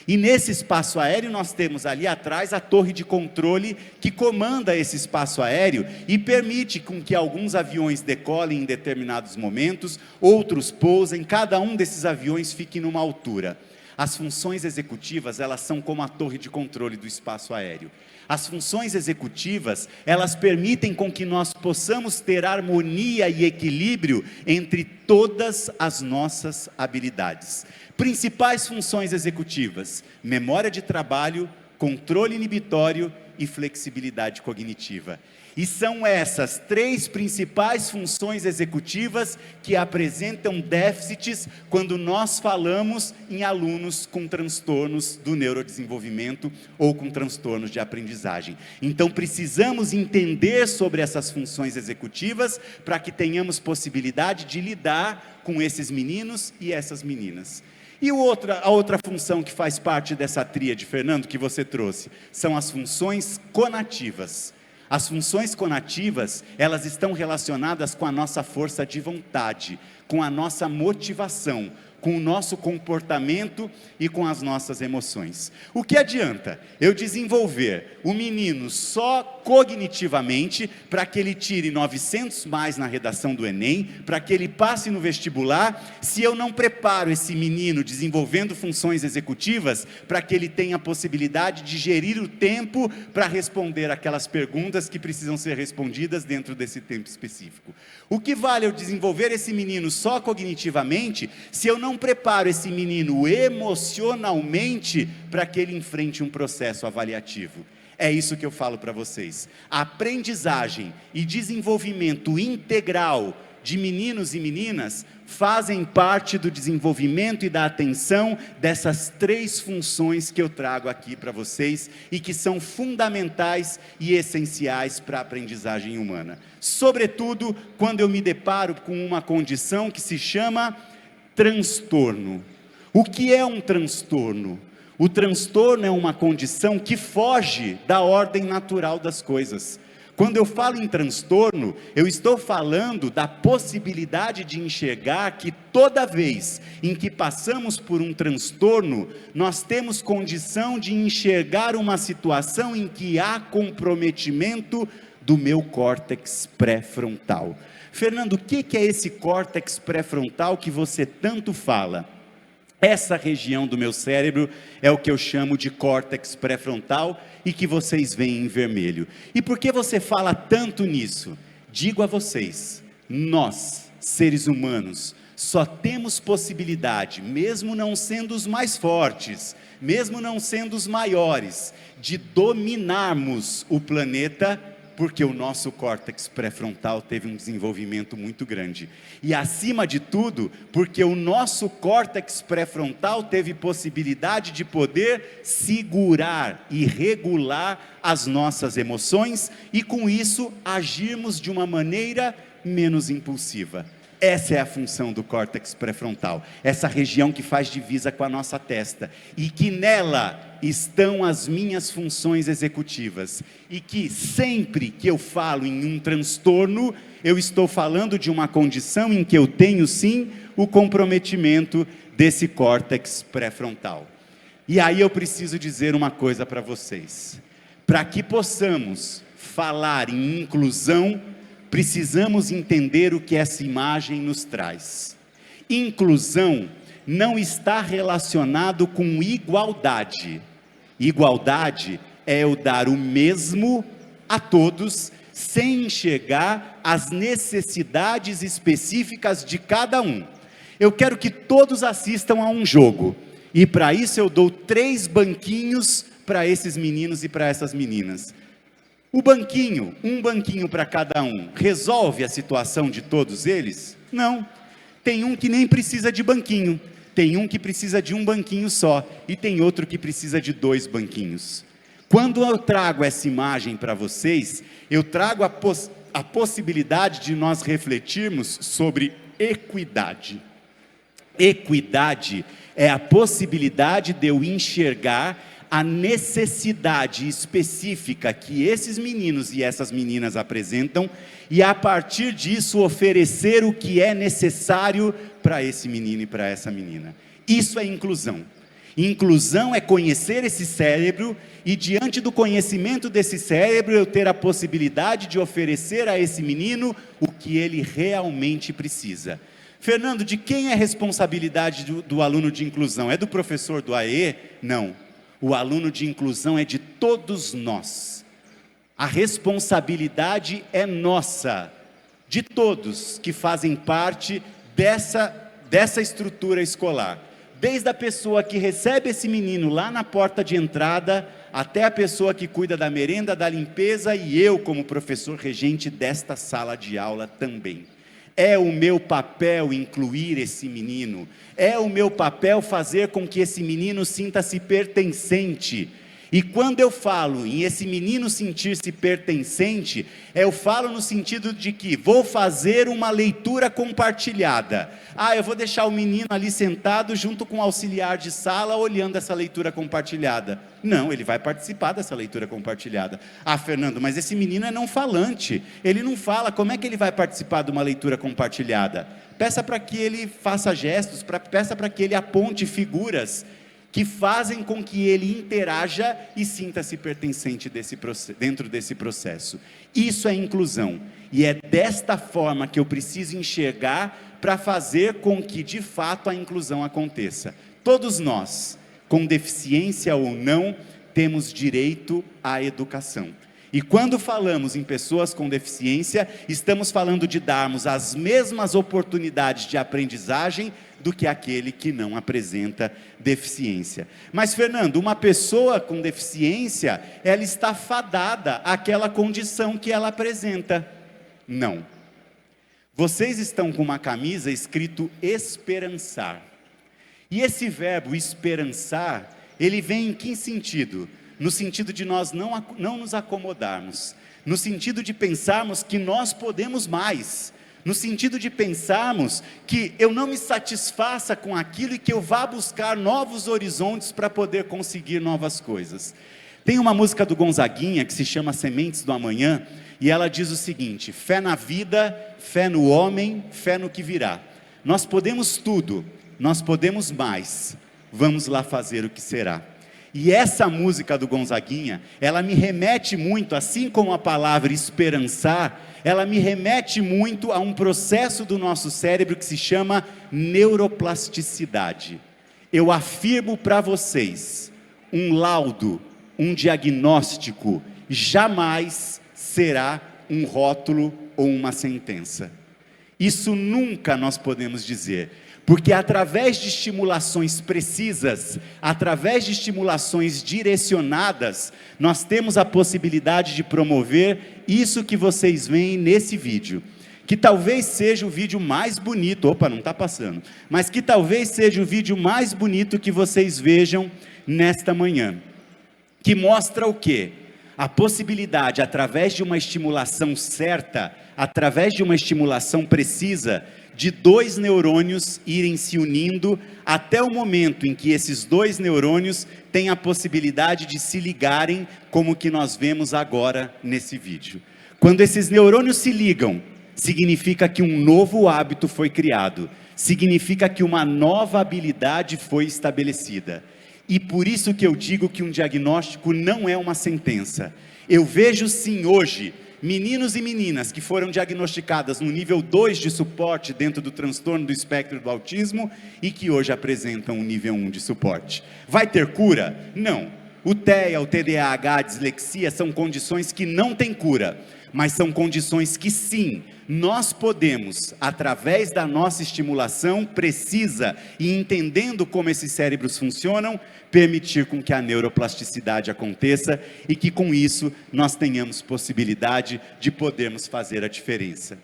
E nesse espaço aéreo nós temos ali atrás a torre de controle que comanda esse espaço aéreo e permite com que alguns aviões decolem em determinados momentos, outros pousem, cada um desses aviões fique numa altura. As funções executivas, elas são como a torre de controle do espaço aéreo. As funções executivas, elas permitem com que nós possamos ter harmonia e equilíbrio entre todas as nossas habilidades. Principais funções executivas: memória de trabalho, controle inibitório e flexibilidade cognitiva. E são essas três principais funções executivas que apresentam déficits quando nós falamos em alunos com transtornos do neurodesenvolvimento ou com transtornos de aprendizagem. Então precisamos entender sobre essas funções executivas para que tenhamos possibilidade de lidar com esses meninos e essas meninas. E a outra função que faz parte dessa tríade, Fernando, que você trouxe, são as funções conativas. As funções conativas, elas estão relacionadas com a nossa força de vontade, com a nossa motivação, com o nosso comportamento e com as nossas emoções. O que adianta eu desenvolver o menino só cognitivamente para que ele tire 900 mais na redação do Enem, para que ele passe no vestibular, se eu não preparo esse menino desenvolvendo funções executivas para que ele tenha a possibilidade de gerir o tempo para responder aquelas perguntas que precisam ser respondidas dentro desse tempo específico? O que vale eu desenvolver esse menino só cognitivamente se eu não preparo esse menino emocionalmente para que ele enfrente um processo avaliativo? É isso que eu falo para vocês. A aprendizagem e desenvolvimento integral de meninos e meninas fazem parte do desenvolvimento e da atenção dessas três funções que eu trago aqui para vocês e que são fundamentais e essenciais para a aprendizagem humana. Sobretudo quando eu me deparo com uma condição que se chama transtorno. O que é um transtorno? O transtorno é uma condição que foge da ordem natural das coisas. Quando eu falo em transtorno, eu estou falando da possibilidade de enxergar que toda vez em que passamos por um transtorno, nós temos condição de enxergar uma situação em que há comprometimento do meu córtex pré-frontal. Fernando, o que é esse córtex pré-frontal que você tanto fala? Essa região do meu cérebro é o que eu chamo de córtex pré-frontal e que vocês veem em vermelho. E por que você fala tanto nisso? Digo a vocês, nós, seres humanos, só temos possibilidade, mesmo não sendo os mais fortes, mesmo não sendo os maiores, de dominarmos o planeta, porque o nosso córtex pré-frontal teve um desenvolvimento muito grande. E acima de tudo, porque o nosso córtex pré-frontal teve possibilidade de poder segurar e regular as nossas emoções e com isso agirmos de uma maneira menos impulsiva. Essa é a função do córtex pré-frontal, essa região que faz divisa com a nossa testa, e que nela estão as minhas funções executivas, e que sempre que eu falo em um transtorno, eu estou falando de uma condição em que eu tenho sim o comprometimento desse córtex pré-frontal. E aí eu preciso dizer uma coisa para vocês, para que possamos falar em inclusão, precisamos entender o que essa imagem nos traz. Inclusão não está relacionado com igualdade. Igualdade é eu dar o mesmo a todos, sem enxergar as necessidades específicas de cada um. Eu quero que todos assistam a um jogo, e para isso eu dou 3 banquinhos para esses meninos e para essas meninas. O banquinho, um banquinho para cada um, resolve a situação de todos eles? Não. Tem um que nem precisa de banquinho, tem um que precisa de um banquinho só, e tem outro que precisa de 2 banquinhos. Quando eu trago essa imagem para vocês, eu trago a possibilidade de nós refletirmos sobre equidade. Equidade é a possibilidade de eu enxergar a necessidade específica que esses meninos e essas meninas apresentam, e a partir disso oferecer o que é necessário para esse menino e para essa menina. Isso é inclusão. Inclusão é conhecer esse cérebro, e diante do conhecimento desse cérebro, eu ter a possibilidade de oferecer a esse menino o que ele realmente precisa. Fernando, de quem é a responsabilidade do aluno de inclusão? É do professor do AE? Não. O aluno de inclusão é de todos nós. A responsabilidade é nossa, de todos que fazem parte dessa estrutura escolar. Desde a pessoa que recebe esse menino lá na porta de entrada, até a pessoa que cuida da merenda, da limpeza, e eu como professor regente desta sala de aula também. É o meu papel incluir esse menino, é o meu papel fazer com que esse menino sinta-se pertencente. E quando eu falo em esse menino sentir-se pertencente, eu falo no sentido de que vou fazer uma leitura compartilhada. Eu vou deixar o menino ali sentado junto com o auxiliar de sala olhando essa leitura compartilhada. Não, ele vai participar dessa leitura compartilhada. Fernando, mas esse menino é não falante, ele não fala, como é que ele vai participar de uma leitura compartilhada? Peça para que ele faça gestos, peça para que ele aponte figuras que fazem com que ele interaja e sinta-se pertencente dentro desse processo. Isso é inclusão, e é desta forma que eu preciso enxergar para fazer com que de fato a inclusão aconteça. Todos nós, com deficiência ou não, temos direito à educação. E quando falamos em pessoas com deficiência, estamos falando de darmos as mesmas oportunidades de aprendizagem do que aquele que não apresenta deficiência. Mas, Fernando, uma pessoa com deficiência, ela está fadada àquela condição que ela apresenta. Não. Vocês estão com uma camisa escrito esperançar. E esse verbo esperançar, ele vem em que sentido? No sentido de nós não nos acomodarmos, no sentido de pensarmos que nós podemos mais, no sentido de pensarmos que eu não me satisfaça com aquilo e que eu vá buscar novos horizontes para poder conseguir novas coisas. Tem uma música do Gonzaguinha que se chama Sementes do Amanhã, e ela diz o seguinte: fé na vida, fé no homem, fé no que virá. Nós podemos tudo, nós podemos mais, vamos lá fazer o que será. E essa música do Gonzaguinha, ela me remete muito, assim como a palavra esperançar, ela me remete muito a um processo do nosso cérebro que se chama neuroplasticidade. Eu afirmo para vocês, um laudo, um diagnóstico, jamais será um rótulo ou uma sentença. Isso nunca nós podemos dizer, porque através de estimulações precisas, através de estimulações direcionadas, nós temos a possibilidade de promover isso que vocês veem nesse vídeo, que talvez seja o vídeo mais bonito, não está passando, mas que talvez seja o vídeo mais bonito que vocês vejam nesta manhã, que mostra o quê? A possibilidade, através de uma estimulação certa, através de uma estimulação precisa, de 2 neurônios irem se unindo até o momento em que esses 2 neurônios têm a possibilidade de se ligarem, como que nós vemos agora nesse vídeo. Quando esses neurônios se ligam, significa que um novo hábito foi criado, significa que uma nova habilidade foi estabelecida. E por isso que eu digo que um diagnóstico não é uma sentença. Eu vejo sim hoje meninos e meninas que foram diagnosticadas no nível 2 de suporte dentro do transtorno do espectro do autismo e que hoje apresentam um nível 1 de suporte. Vai ter cura? Não. O TEA, o TDAH, a dislexia são condições que não têm cura, mas são condições que sim, nós podemos, através da nossa estimulação precisa e entendendo como esses cérebros funcionam, permitir com que a neuroplasticidade aconteça e que com isso nós tenhamos possibilidade de podermos fazer a diferença.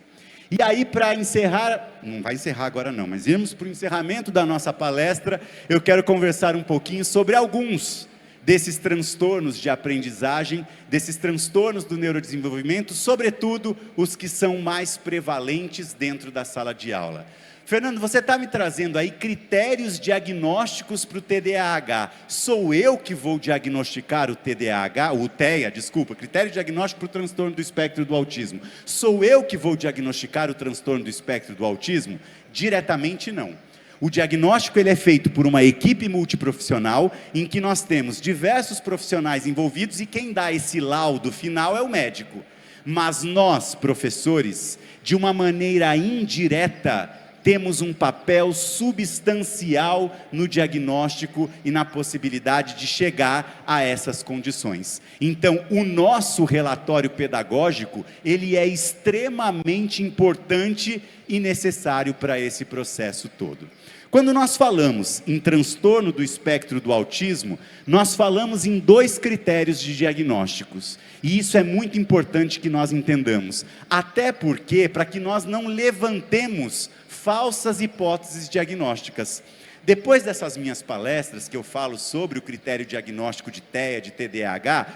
E aí, para encerrar, não vai encerrar agora não, mas irmos para o encerramento da nossa palestra, eu quero conversar um pouquinho sobre alguns desses transtornos de aprendizagem, desses transtornos do neurodesenvolvimento, sobretudo os que são mais prevalentes dentro da sala de aula. Fernando, você está me trazendo aí critérios diagnósticos para o TDAH. Sou eu que vou diagnosticar o TDAH, o TEA, desculpa, critério diagnóstico para o transtorno do espectro do autismo. Sou eu que vou diagnosticar o transtorno do espectro do autismo? Diretamente não. O diagnóstico ele é feito por uma equipe multiprofissional, em que nós temos diversos profissionais envolvidos e quem dá esse laudo final é o médico. Mas nós, professores, de uma maneira indireta, temos um papel substancial no diagnóstico e na possibilidade de chegar a essas condições. Então, o nosso relatório pedagógico, ele é extremamente importante e necessário para esse processo todo. Quando nós falamos em transtorno do espectro do autismo, nós falamos em 2 critérios de diagnósticos. E isso é muito importante que nós entendamos. Até porque, para que nós não levantemos falsas hipóteses diagnósticas. Depois dessas minhas palestras, que eu falo sobre o critério diagnóstico de TEA, de TDAH,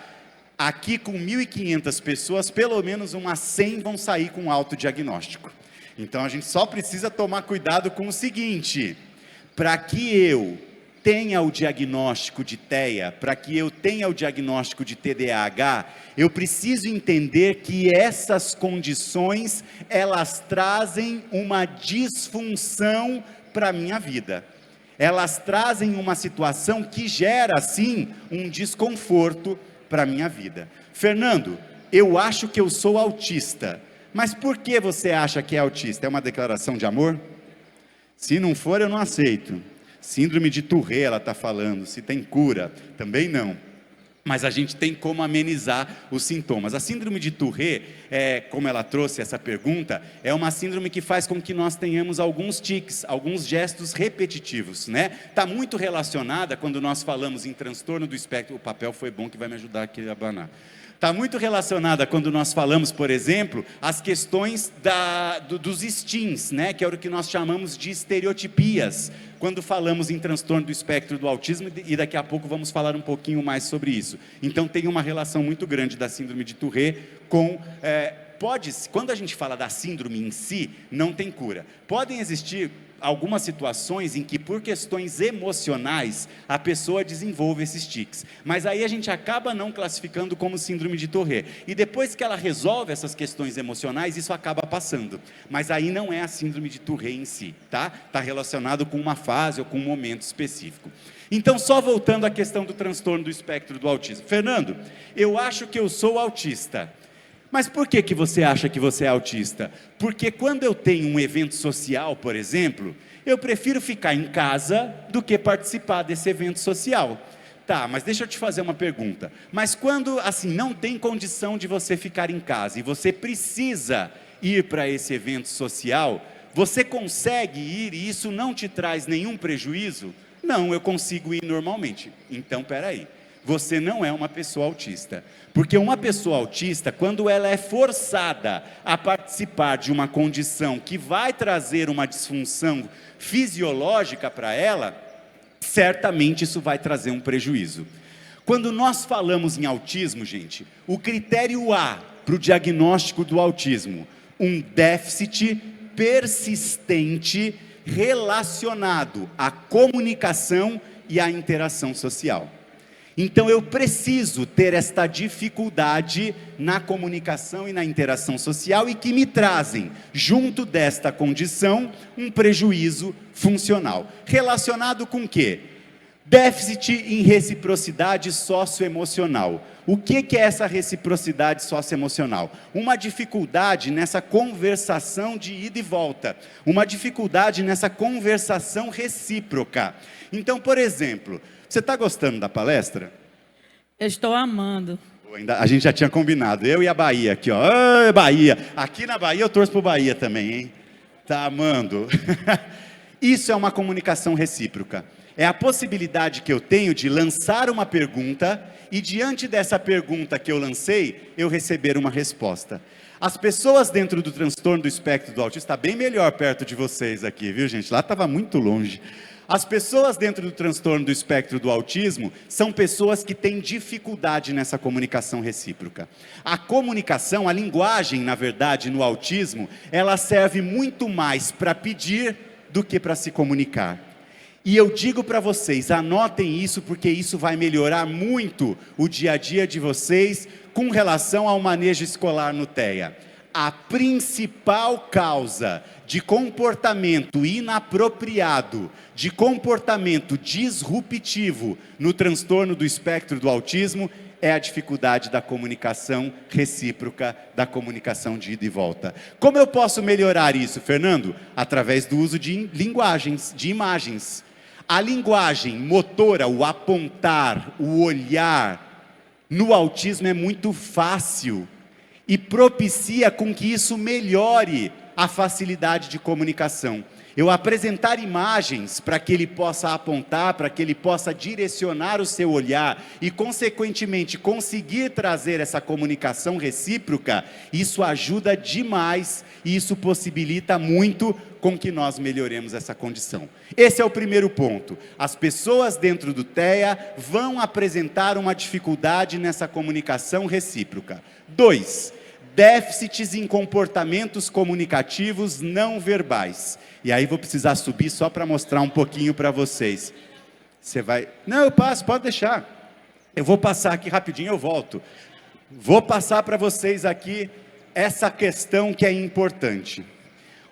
aqui com 1.500 pessoas, pelo menos umas 100 vão sair com autodiagnóstico. Então a gente só precisa tomar cuidado com o seguinte: para que eu tenha o diagnóstico de TEA, para que eu tenha o diagnóstico de TDAH, eu preciso entender que essas condições, elas trazem uma disfunção para a minha vida. Elas trazem uma situação que gera, sim, um desconforto para a minha vida. Fernando, eu acho que eu sou autista. Mas por que você acha que é autista? É uma declaração de amor? Se não for, eu não aceito. Síndrome de Tourette, ela está falando. Se tem cura? Também não. Mas a gente tem como amenizar os sintomas. A síndrome de Tourette, como ela trouxe essa pergunta, é uma síndrome que faz com que nós tenhamos alguns tiques, alguns gestos repetitivos, né? Está muito relacionada, quando nós falamos em transtorno do espectro, o papel foi bom que vai me ajudar aqui a abanar. Está muito relacionada quando nós falamos, por exemplo, as questões dos STIMs, né? Que é o que nós chamamos de estereotipias, quando falamos em transtorno do espectro do autismo, e daqui a pouco vamos falar um pouquinho mais sobre isso. Então tem uma relação muito grande da síndrome de Tourette com... quando a gente fala da síndrome em si, não tem cura. Podem existir algumas situações em que, por questões emocionais, a pessoa desenvolve esses tiques, mas aí a gente acaba não classificando como síndrome de Tourette, e depois que ela resolve essas questões emocionais, isso acaba passando, mas aí não é a síndrome de Tourette em si, tá? Está relacionado com uma fase ou com um momento específico. Então, só voltando à questão do transtorno do espectro do autismo. Fernando, eu acho que eu sou autista. Mas por que você acha que você é autista? Porque quando eu tenho um evento social, por exemplo, eu prefiro ficar em casa do que participar desse evento social. Tá, mas deixa eu te fazer uma pergunta. Mas quando, assim, não tem condição de você ficar em casa e você precisa ir para esse evento social, você consegue ir e isso não te traz nenhum prejuízo? Não, eu consigo ir normalmente. Então, peraí. Você não é uma pessoa autista, porque uma pessoa autista, quando ela é forçada a participar de uma condição que vai trazer uma disfunção fisiológica para ela, certamente isso vai trazer um prejuízo. Quando nós falamos em autismo, gente, o critério A para o diagnóstico do autismo, um déficit persistente relacionado à comunicação e à interação social. Então eu preciso ter esta dificuldade na comunicação e na interação social e que me trazem, junto desta condição, um prejuízo funcional. Relacionado com o quê? Déficit em reciprocidade socioemocional. O que é essa reciprocidade socioemocional? Uma dificuldade nessa conversação de ida e volta, uma dificuldade nessa conversação recíproca. Então, por exemplo, você está gostando da palestra? Eu estou amando. A gente já tinha combinado, eu e a Bahia aqui, ó. Oi, Bahia! Aqui na Bahia eu torço pro Bahia também, hein? Tá amando? Isso é uma comunicação recíproca. É a possibilidade que eu tenho de lançar uma pergunta e diante dessa pergunta que eu lancei, eu receber uma resposta. As pessoas dentro do transtorno do espectro do autismo, está bem melhor perto de vocês aqui, viu gente? Lá estava muito longe. As pessoas dentro do transtorno do espectro do autismo são pessoas que têm dificuldade nessa comunicação recíproca. A comunicação, a linguagem, na verdade, no autismo, ela serve muito mais para pedir do que para se comunicar. E eu digo para vocês, anotem isso, porque isso vai melhorar muito o dia a dia de vocês com relação ao manejo escolar no TEA. A principal causa de comportamento inapropriado, de comportamento disruptivo no transtorno do espectro do autismo é a dificuldade da comunicação recíproca, da comunicação de ida e volta. Como eu posso melhorar isso, Fernando? Através do uso de linguagens, de imagens. A linguagem motora, o apontar, o olhar, no autismo é muito fácil e propicia com que isso melhore a facilidade de comunicação. Eu apresentar imagens para que ele possa apontar, para que ele possa direcionar o seu olhar e, consequentemente, conseguir trazer essa comunicação recíproca, isso ajuda demais e isso possibilita muito com que nós melhoremos essa condição. Esse é o primeiro ponto. As pessoas dentro do TEA vão apresentar uma dificuldade nessa comunicação recíproca. 2. Déficits em comportamentos comunicativos não verbais. E aí vou precisar subir só para mostrar um pouquinho para vocês. Você vai... Não, eu passo, pode deixar. Eu vou passar aqui rapidinho, eu volto. Vou passar para vocês aqui essa questão que é importante.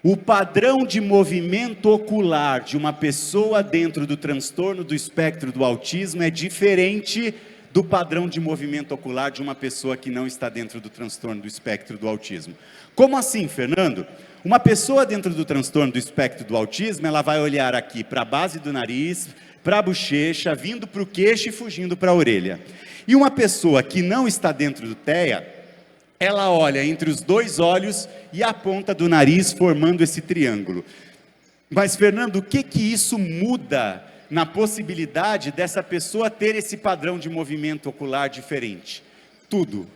O padrão de movimento ocular de uma pessoa dentro do transtorno do espectro do autismo é diferente do padrão de movimento ocular de uma pessoa que não está dentro do transtorno do espectro do autismo. Como assim, Fernando? Uma pessoa dentro do transtorno do espectro do autismo, ela vai olhar aqui para a base do nariz, para a bochecha, vindo para o queixo e fugindo para a orelha. E uma pessoa que não está dentro do TEA, ela olha entre os dois olhos e a ponta do nariz, formando esse triângulo. Mas, Fernando, o que isso muda na possibilidade dessa pessoa ter esse padrão de movimento ocular diferente? Tudo.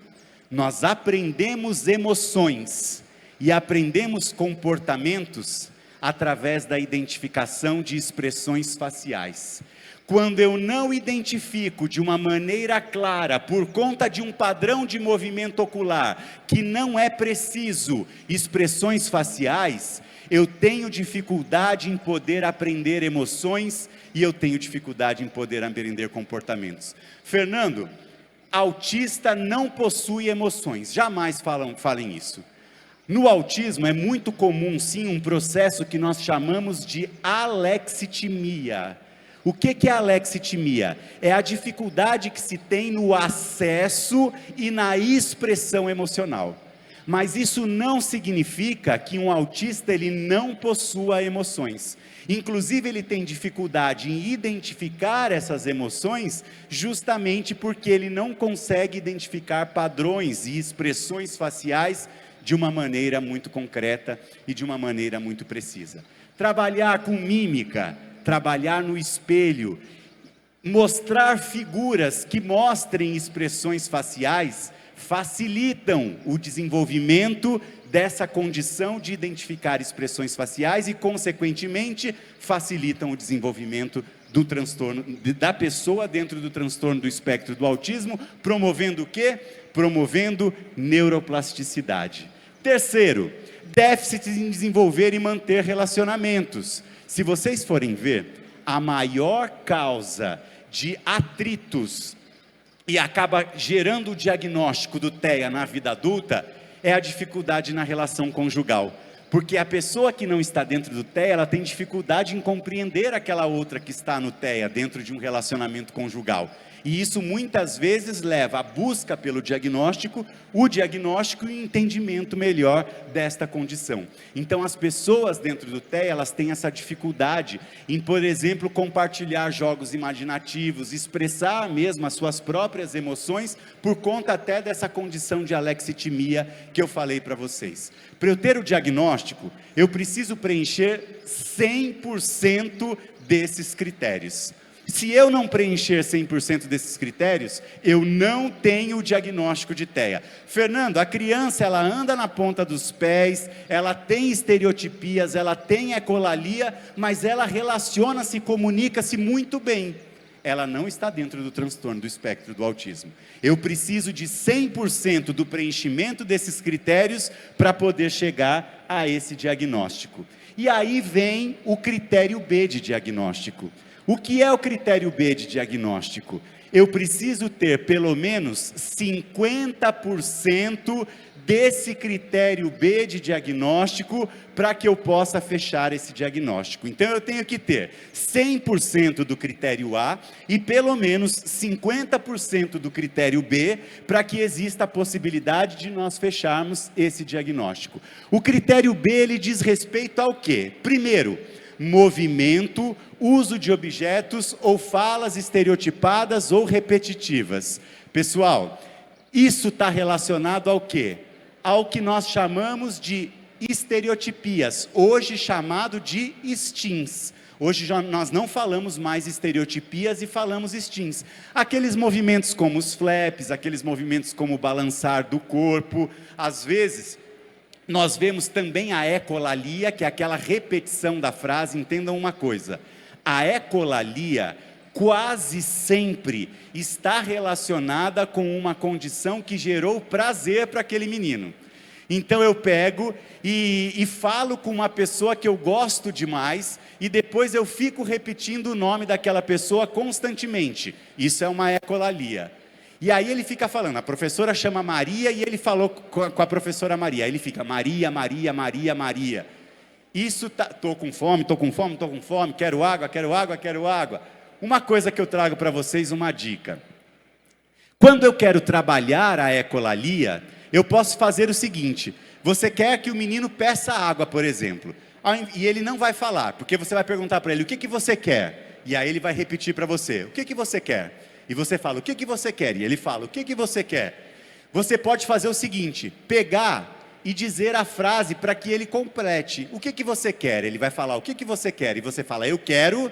Nós aprendemos emoções e aprendemos comportamentos através da identificação de expressões faciais. Quando eu não identifico de uma maneira clara, por conta de um padrão de movimento ocular, que não é preciso expressões faciais, eu tenho dificuldade em poder aprender emoções e eu tenho dificuldade em poder aprender comportamentos. Fernando, autista não possui emoções, jamais falem isso. No autismo é muito comum, sim, um processo que nós chamamos de alexitimia. O que é alexitimia? É a dificuldade que se tem no acesso e na expressão emocional. Mas isso não significa que um autista ele não possua emoções. Inclusive ele tem dificuldade em identificar essas emoções justamente porque ele não consegue identificar padrões e expressões faciais de uma maneira muito concreta e de uma maneira muito precisa. Trabalhar com mímica, trabalhar no espelho, mostrar figuras que mostrem expressões faciais, facilitam o desenvolvimento dessa condição de identificar expressões faciais e, consequentemente, facilitam o desenvolvimento do transtorno, da pessoa dentro do transtorno do espectro do autismo, promovendo o quê? Promovendo neuroplasticidade. Terceiro, déficits em desenvolver e manter relacionamentos. Se vocês forem ver, a maior causa de atritos e acaba gerando o diagnóstico do TEA na vida adulta é a dificuldade na relação conjugal. Porque a pessoa que não está dentro do TEA, ela tem dificuldade em compreender aquela outra que está no TEA, dentro de um relacionamento conjugal. E isso muitas vezes leva à busca pelo diagnóstico, o diagnóstico e o entendimento melhor desta condição. Então as pessoas dentro do TEA, elas têm essa dificuldade em, por exemplo, compartilhar jogos imaginativos, expressar mesmo as suas próprias emoções, por conta até dessa condição de alexitimia que eu falei para vocês. Para eu ter o diagnóstico, eu preciso preencher 100% desses critérios. Se eu não preencher 100% desses critérios, eu não tenho o diagnóstico de TEA. Fernando, a criança, ela anda na ponta dos pés, ela tem estereotipias, ela tem ecolalia, mas ela relaciona-se, comunica-se muito bem. Ela não está dentro do transtorno do espectro do autismo. Eu preciso de 100% do preenchimento desses critérios para poder chegar a esse diagnóstico. E aí vem o critério B de diagnóstico. O que é o critério B de diagnóstico? Eu preciso ter pelo menos 50% desse critério B de diagnóstico para que eu possa fechar esse diagnóstico. Então eu tenho que ter 100% do critério A e pelo menos 50% do critério B para que exista a possibilidade de nós fecharmos esse diagnóstico. O critério B, ele diz respeito ao quê? Primeiro, movimento, uso de objetos ou falas estereotipadas ou repetitivas. Pessoal, isso está relacionado ao quê? Ao que nós chamamos de estereotipias, hoje chamado de STINs. Hoje nós não falamos mais estereotipias e falamos STINs. Aqueles movimentos como os flaps, aqueles movimentos como o balançar do corpo, às vezes nós vemos também a ecolalia, que é aquela repetição da frase. Entendam uma coisa, a ecolalia quase sempre está relacionada com uma condição que gerou prazer para aquele menino. Então eu pego e falo com uma pessoa que eu gosto demais, e depois eu fico repetindo o nome daquela pessoa constantemente. Isso é uma ecolalia. E aí ele fica falando, a professora chama Maria e ele falou com a professora Maria. Aí ele fica Maria, Maria, Maria, Maria. Isso tá, tô com fome, quero água, quero água, quero água. Uma coisa que eu trago para vocês, uma dica. Quando eu quero trabalhar a ecolalia, eu posso fazer o seguinte: você quer que o menino peça água, por exemplo, e ele não vai falar, porque você vai perguntar para ele, o que você quer? E aí ele vai repetir para você, o que você quer? E você fala, o que você quer? E ele fala, o que você quer? Você pode fazer o seguinte, pegar e dizer a frase para que ele complete. O que você quer? Ele vai falar, o que você quer? E você fala, eu quero.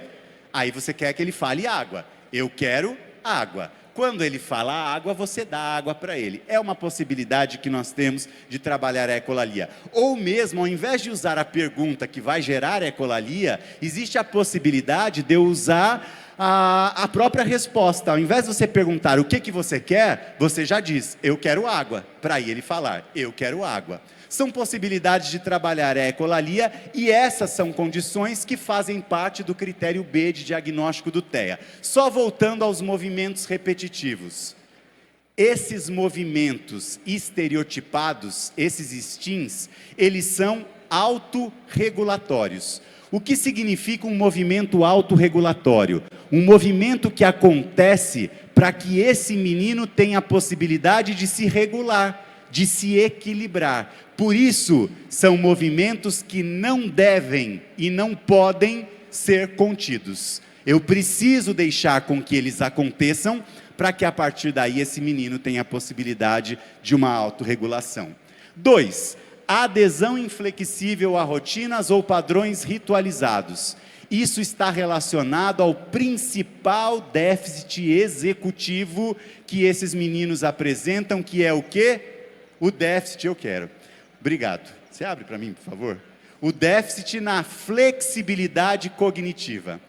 Aí você quer que ele fale água. Eu quero água. Quando ele fala água, você dá água para ele. É uma possibilidade que nós temos de trabalhar a ecolalia. Ou mesmo, ao invés de usar a pergunta que vai gerar a ecolalia, existe a possibilidade de eu usar a própria resposta. Ao invés de você perguntar o que você quer, você já diz, eu quero água, para ele falar, eu quero água. São possibilidades de trabalhar a ecolalia, e essas são condições que fazem parte do critério B de diagnóstico do TEA. Só voltando aos movimentos repetitivos. Esses movimentos estereotipados, esses STINs, eles são autorregulatórios. O que significa um movimento autorregulatório? Um movimento que acontece para que esse menino tenha a possibilidade de se regular, de se equilibrar. Por isso, são movimentos que não devem e não podem ser contidos. Eu preciso deixar com que eles aconteçam, para que a partir daí esse menino tenha a possibilidade de uma autorregulação. 2. Adesão inflexível a rotinas ou padrões ritualizados. Isso está relacionado ao principal déficit executivo que esses meninos apresentam, que é o quê? O déficit, eu quero. Obrigado. Você abre para mim, por favor? O déficit na flexibilidade cognitiva.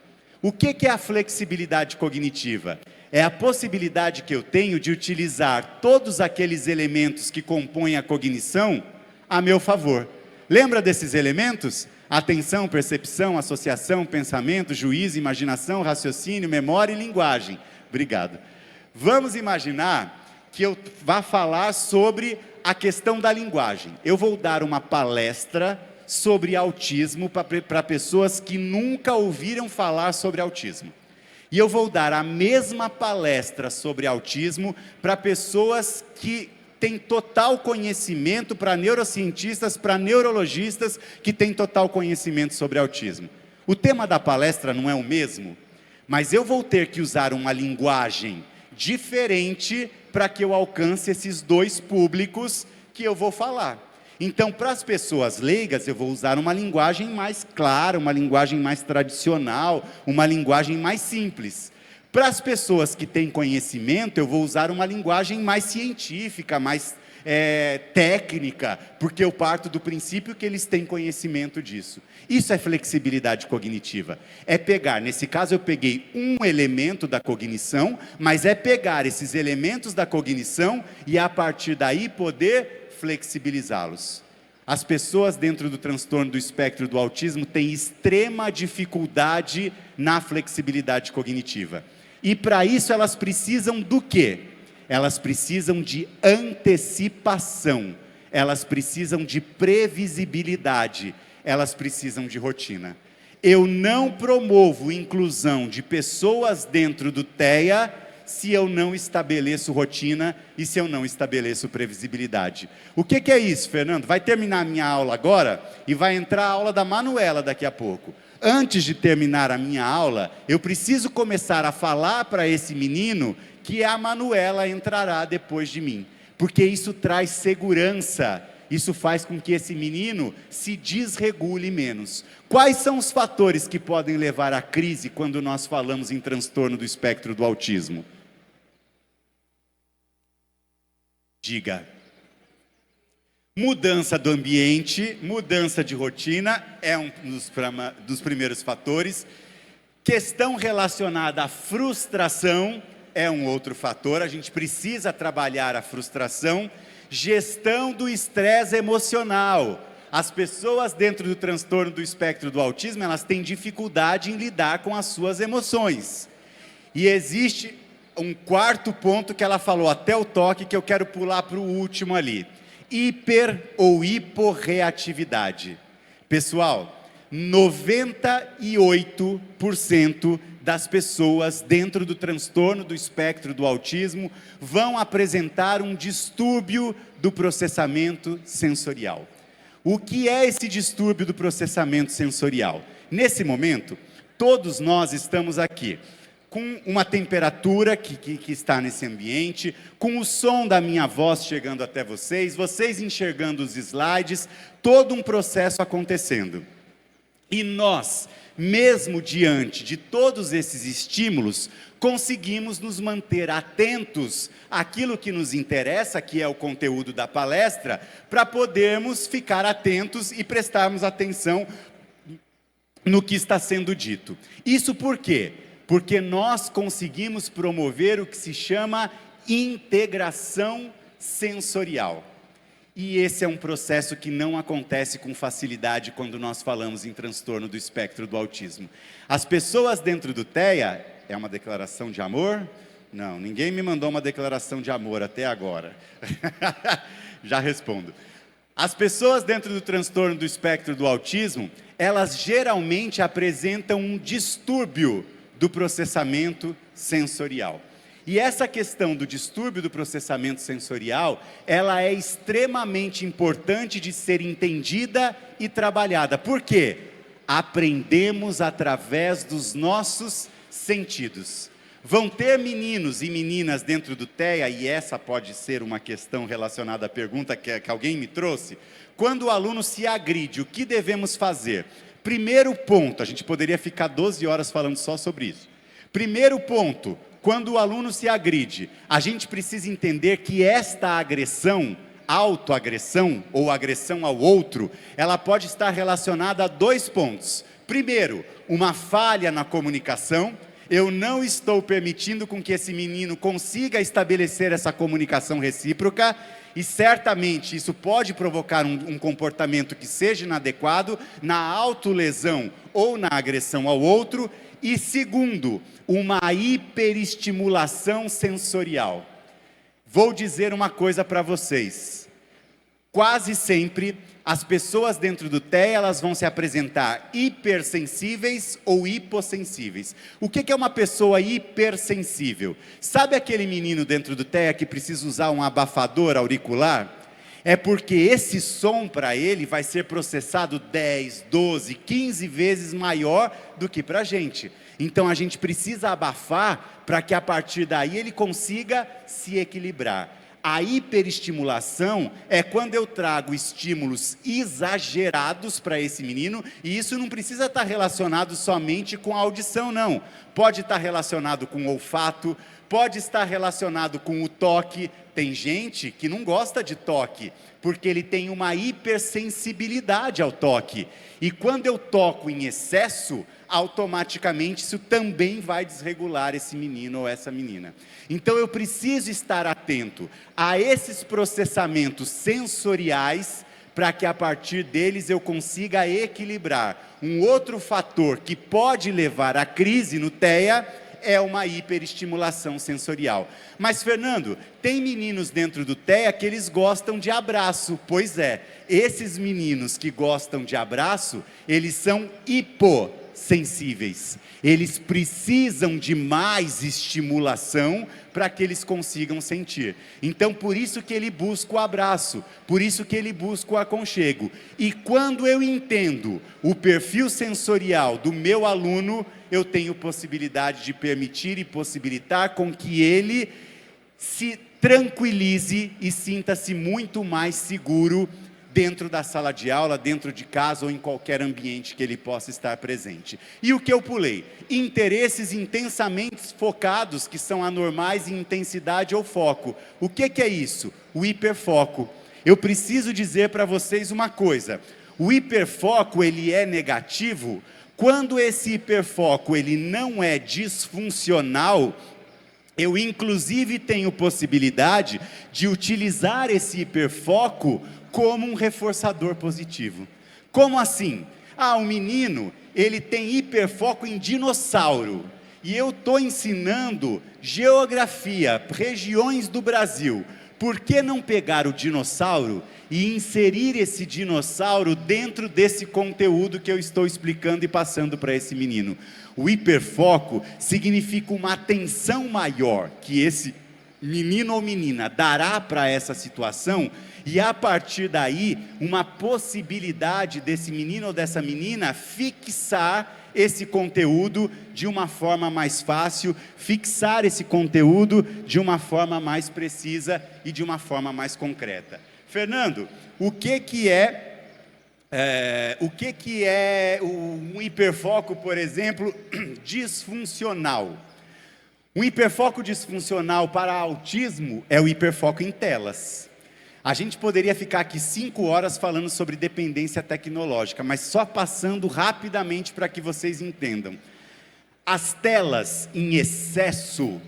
O que é a flexibilidade cognitiva? É a possibilidade que eu tenho de utilizar todos aqueles elementos que compõem a cognição a meu favor. Lembra desses elementos? Atenção, percepção, associação, pensamento, juízo, imaginação, raciocínio, memória e linguagem. Obrigado. Vamos imaginar que eu vá falar sobre a questão da linguagem. Eu vou dar uma palestra sobre autismo para pessoas que nunca ouviram falar sobre autismo. E eu vou dar a mesma palestra sobre autismo para pessoas que têm total conhecimento, para neurocientistas, para neurologistas que têm total conhecimento sobre autismo. O tema da palestra não é o mesmo, mas eu vou ter que usar uma linguagem diferente para que eu alcance esses dois públicos que eu vou falar. Então, para as pessoas leigas, eu vou usar uma linguagem mais clara, uma linguagem mais tradicional, uma linguagem mais simples. Para as pessoas que têm conhecimento, eu vou usar uma linguagem mais científica, mais técnica, porque eu parto do princípio que eles têm conhecimento disso. Isso é flexibilidade cognitiva. É pegar, nesse caso eu peguei um elemento da cognição, mas é pegar esses elementos da cognição e a partir daí poder flexibilizá-los. As pessoas dentro do transtorno do espectro do autismo têm extrema dificuldade na flexibilidade cognitiva. E para isso elas precisam do quê? Elas precisam de antecipação, elas precisam de previsibilidade, elas precisam de rotina. Eu não promovo inclusão de pessoas dentro do TEA se eu não estabeleço rotina e se eu não estabeleço previsibilidade. O que é isso, Fernando? Vai terminar a minha aula agora e vai entrar a aula da Manuela daqui a pouco. Antes de terminar a minha aula, eu preciso começar a falar para esse menino que a Manuela entrará depois de mim, porque isso traz segurança, isso faz com que esse menino se desregule menos. Quais são os fatores que podem levar à crise quando nós falamos em transtorno do espectro do autismo? Diga. Mudança do ambiente, mudança de rotina é um dos primeiros fatores. Questão relacionada à frustração é um outro fator, a gente precisa trabalhar a frustração. Gestão do estresse emocional. As pessoas dentro do transtorno do espectro do autismo, elas têm dificuldade em lidar com as suas emoções. E existe um quarto ponto que ela falou até o toque, que eu quero pular para o último ali. Hiper ou hiporreatividade. Pessoal, 98% das pessoas dentro do transtorno do espectro do autismo vão apresentar um distúrbio do processamento sensorial. O que é esse distúrbio do processamento sensorial? Nesse momento, todos nós estamos aqui com uma temperatura que está nesse ambiente, com o som da minha voz chegando até vocês, vocês enxergando os slides, todo um processo acontecendo. E nós, mesmo diante de todos esses estímulos, conseguimos nos manter atentos àquilo que nos interessa, que é o conteúdo da palestra, para podermos ficar atentos e prestarmos atenção no que está sendo dito. Isso por quê? Porque nós conseguimos promover o que se chama integração sensorial. E esse é um processo que não acontece com facilidade quando nós falamos em transtorno do espectro do autismo. As pessoas dentro do TEA, é uma declaração de amor? Não, ninguém me mandou uma declaração de amor até agora. Já respondo. As pessoas dentro do transtorno do espectro do autismo, elas geralmente apresentam um distúrbio do processamento sensorial. E essa questão do distúrbio do processamento sensorial, ela é extremamente importante de ser entendida e trabalhada. Por quê? Aprendemos através dos nossos sentidos. Vão ter meninos e meninas dentro do TEA, e essa pode ser uma questão relacionada à pergunta que alguém me trouxe. Quando o aluno se agride, o que devemos fazer? Primeiro ponto, a gente poderia ficar 12 horas falando só sobre isso. Primeiro ponto, quando o aluno se agride, a gente precisa entender que esta agressão, autoagressão ou agressão ao outro, ela pode estar relacionada a dois pontos. Primeiro, uma falha na comunicação. Eu não estou permitindo com que esse menino consiga estabelecer essa comunicação recíproca e certamente isso pode provocar um comportamento que seja inadequado na autolesão ou na agressão ao outro. E segundo, uma hiperestimulação sensorial. Vou dizer uma coisa para vocês. quase sempre as pessoas dentro do TEA, elas vão se apresentar hipersensíveis ou hipossensíveis. O que é uma pessoa hipersensível? Sabe aquele menino dentro do TEA que precisa usar um abafador auricular? É porque esse som para ele vai ser processado 10, 12, 15 vezes maior do que para a gente. Então a gente precisa abafar para que a partir daí ele consiga se equilibrar. A hiperestimulação é quando eu trago estímulos exagerados para esse menino, e isso não precisa estar relacionado somente com a audição, não. Pode estar relacionado com o olfato, pode estar relacionado com o toque. Tem gente que não gosta de toque, porque ele tem uma hipersensibilidade ao toque. E quando eu toco em excesso, automaticamente isso também vai desregular esse menino ou essa menina. Então eu preciso estar atento a esses processamentos sensoriais, para que a partir deles eu consiga equilibrar. Um outro fator que pode levar à crise no TEA é uma hiperestimulação sensorial. Mas, Fernando, tem meninos dentro do TEA que eles gostam de abraço. Pois é, esses meninos que gostam de abraço, eles são hipossensíveis. Eles precisam de mais estimulação para que eles consigam sentir. Então, por isso que ele busca o abraço, por isso que ele busca o aconchego. E quando eu entendo o perfil sensorial do meu aluno, eu tenho possibilidade de permitir e possibilitar com que ele se tranquilize e sinta-se muito mais seguro dentro da sala de aula, dentro de casa ou em qualquer ambiente que ele possa estar presente. E o que eu pulei? Interesses intensamente focados, que são anormais em intensidade ou foco. O que é isso? O hiperfoco. Eu preciso dizer para vocês uma coisa: o hiperfoco, ele é negativo quando esse hiperfoco ele não é disfuncional. Eu inclusive tenho possibilidade de utilizar esse hiperfoco como um reforçador positivo. Como assim? O menino, ele tem hiperfoco em dinossauro, e eu estou ensinando geografia, regiões do Brasil. Por que não pegar o dinossauro e inserir esse dinossauro dentro desse conteúdo que eu estou explicando e passando para esse menino? O hiperfoco significa uma atenção maior que esse menino ou menina dará para essa situação, e a partir daí, uma possibilidade desse menino ou dessa menina fixar esse conteúdo de uma forma mais fácil, fixar esse conteúdo de uma forma mais precisa e de uma forma mais concreta. Fernando, o que é um hiperfoco, por exemplo, disfuncional? Um hiperfoco disfuncional para autismo é o hiperfoco em telas. A gente poderia ficar aqui 5 horas falando sobre dependência tecnológica, mas só passando rapidamente para que vocês entendam. As telas em excesso,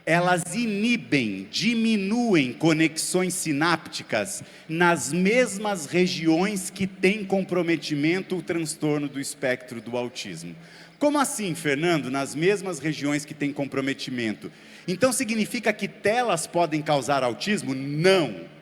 elas inibem, diminuem conexões sinápticas nas mesmas regiões que tem comprometimento o transtorno do espectro do autismo. Como assim, Fernando? Nas mesmas regiões que tem comprometimento. Então significa que telas podem causar autismo? Não.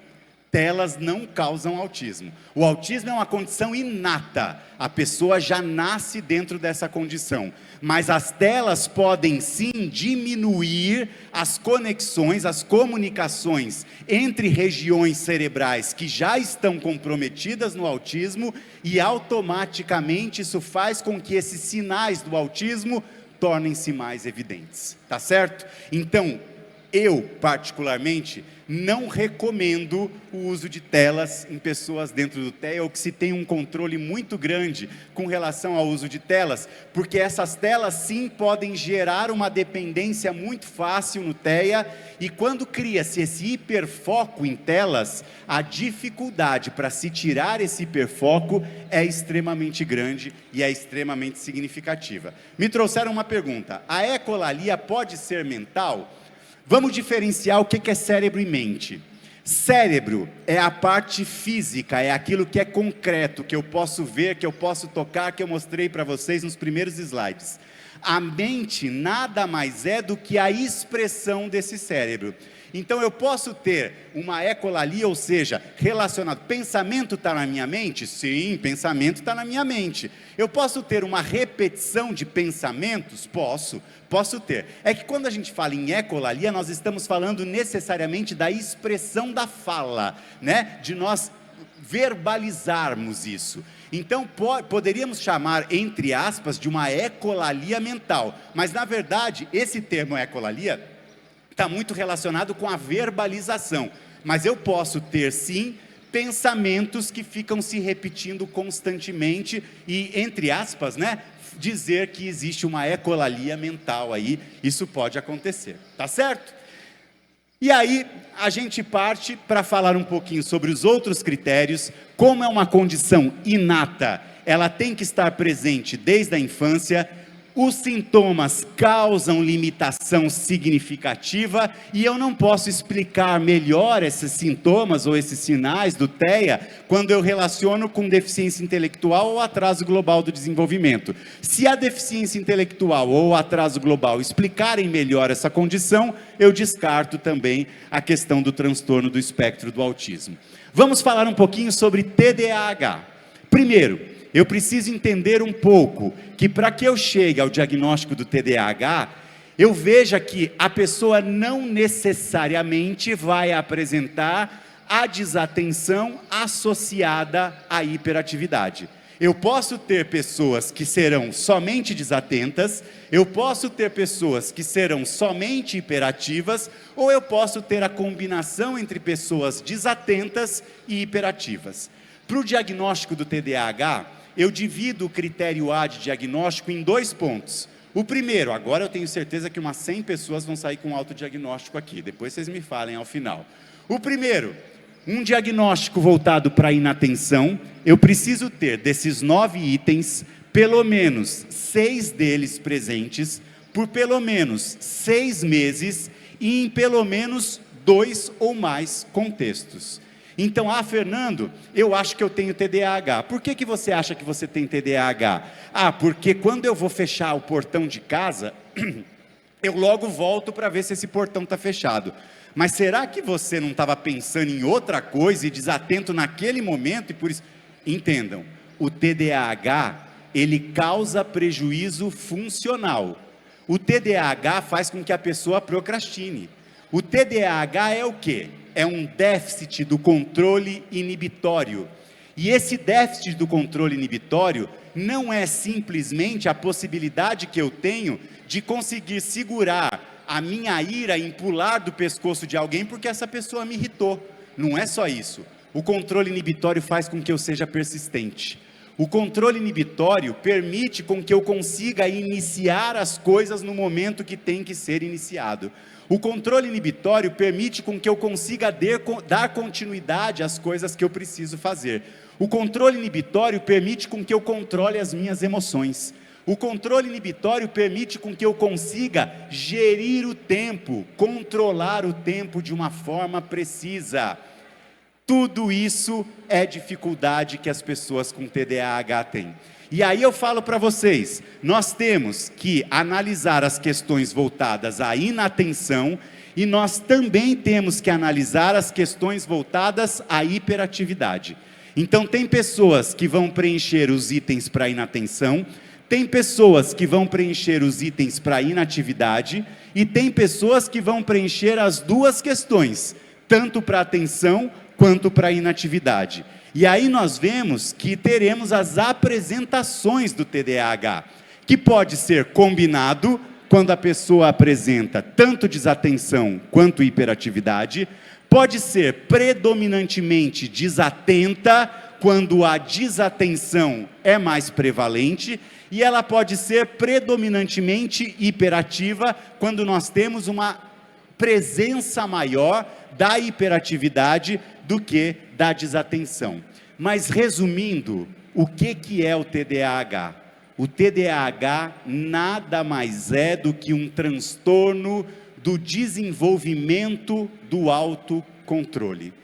Telas não causam autismo. O autismo é uma condição inata, a pessoa já nasce dentro dessa condição, mas as telas podem sim diminuir as conexões, as comunicações entre regiões cerebrais que já estão comprometidas no autismo, e automaticamente isso faz com que esses sinais do autismo tornem-se mais evidentes, tá certo? Então, eu particularmente não recomendo o uso de telas em pessoas dentro do TEA, ou que se tem um controle muito grande com relação ao uso de telas, porque essas telas sim podem gerar uma dependência muito fácil no TEA, e quando cria-se esse hiperfoco em telas, a dificuldade para se tirar esse hiperfoco é extremamente grande e é extremamente significativa. Me trouxeram uma pergunta: a ecolalia pode ser mental? Vamos diferenciar o que é cérebro e mente. Cérebro é a parte física, é aquilo que é concreto, que eu posso ver, que eu posso tocar, que eu mostrei para vocês nos primeiros slides. A mente nada mais é do que a expressão desse cérebro. Então eu posso ter uma ecolalia, ou seja, relacionado, pensamento está na minha mente? Sim, pensamento está na minha mente. Eu posso ter uma repetição de pensamentos? Posso ter. É que quando a gente fala em ecolalia, nós estamos falando necessariamente da expressão da fala, né? De nós verbalizarmos isso. Então poderíamos chamar, entre aspas, de uma ecolalia mental, mas na verdade esse termo ecolalia está muito relacionado com a verbalização, mas eu posso ter sim pensamentos que ficam se repetindo constantemente e, entre aspas, né, dizer que existe uma ecolalia mental aí, isso pode acontecer, tá certo? E aí a gente parte para falar um pouquinho sobre os outros critérios. Como é uma condição inata, ela tem que estar presente desde a infância. Os sintomas causam limitação significativa e eu não posso explicar melhor esses sintomas ou esses sinais do TEA quando eu relaciono com deficiência intelectual ou atraso global do desenvolvimento. Se a deficiência intelectual ou atraso global explicarem melhor essa condição, eu descarto também a questão do transtorno do espectro do autismo. Vamos falar um pouquinho sobre TDAH. Primeiro, eu preciso entender um pouco que para que eu chegue ao diagnóstico do TDAH, eu veja que a pessoa não necessariamente vai apresentar a desatenção associada à hiperatividade. Eu posso ter pessoas que serão somente desatentas, eu posso ter pessoas que serão somente hiperativas, ou eu posso ter a combinação entre pessoas desatentas e hiperativas. Para o diagnóstico do TDAH, eu divido o critério A de diagnóstico em 2 pontos. O primeiro, agora eu tenho certeza que umas 100 pessoas vão sair com autodiagnóstico aqui, depois vocês me falem ao final. O primeiro, um diagnóstico voltado para a inatenção. Eu preciso ter desses 9 itens, pelo menos 6 deles presentes, por pelo menos 6 meses e em pelo menos 2 ou mais contextos. Então, Fernando, eu acho que eu tenho TDAH. Por que você acha que você tem TDAH? Porque quando eu vou fechar o portão de casa, eu logo volto para ver se esse portão está fechado. Mas será que você não estava pensando em outra coisa e desatento naquele momento e por isso... Entendam, o TDAH, ele causa prejuízo funcional. O TDAH faz com que a pessoa procrastine. O TDAH é o quê? É um déficit do controle inibitório. E esse déficit do controle inibitório não é simplesmente a possibilidade que eu tenho de conseguir segurar a minha ira em pular do pescoço de alguém porque essa pessoa me irritou. Não é só isso. O controle inibitório faz com que eu seja persistente. O controle inibitório permite com que eu consiga iniciar as coisas no momento que tem que ser iniciado. O controle inibitório permite com que eu consiga dar continuidade às coisas que eu preciso fazer. O controle inibitório permite com que eu controle as minhas emoções. O controle inibitório permite com que eu consiga gerir o tempo, controlar o tempo de uma forma precisa. Tudo isso é dificuldade que as pessoas com TDAH têm. E aí eu falo para vocês, nós temos que analisar as questões voltadas à inatenção e nós também temos que analisar as questões voltadas à hiperatividade. Então tem pessoas que vão preencher os itens para inatenção, tem pessoas que vão preencher os itens para inatividade e tem pessoas que vão preencher as duas questões, tanto para atenção quanto para inatividade. E aí nós vemos que teremos as apresentações do TDAH, que pode ser combinado quando a pessoa apresenta tanto desatenção quanto hiperatividade, pode ser predominantemente desatenta quando a desatenção é mais prevalente, e ela pode ser predominantemente hiperativa quando nós temos uma presença maior da hiperatividade do que da desatenção. Mas resumindo, o que é o TDAH? O TDAH nada mais é do que um transtorno do desenvolvimento do autocontrole.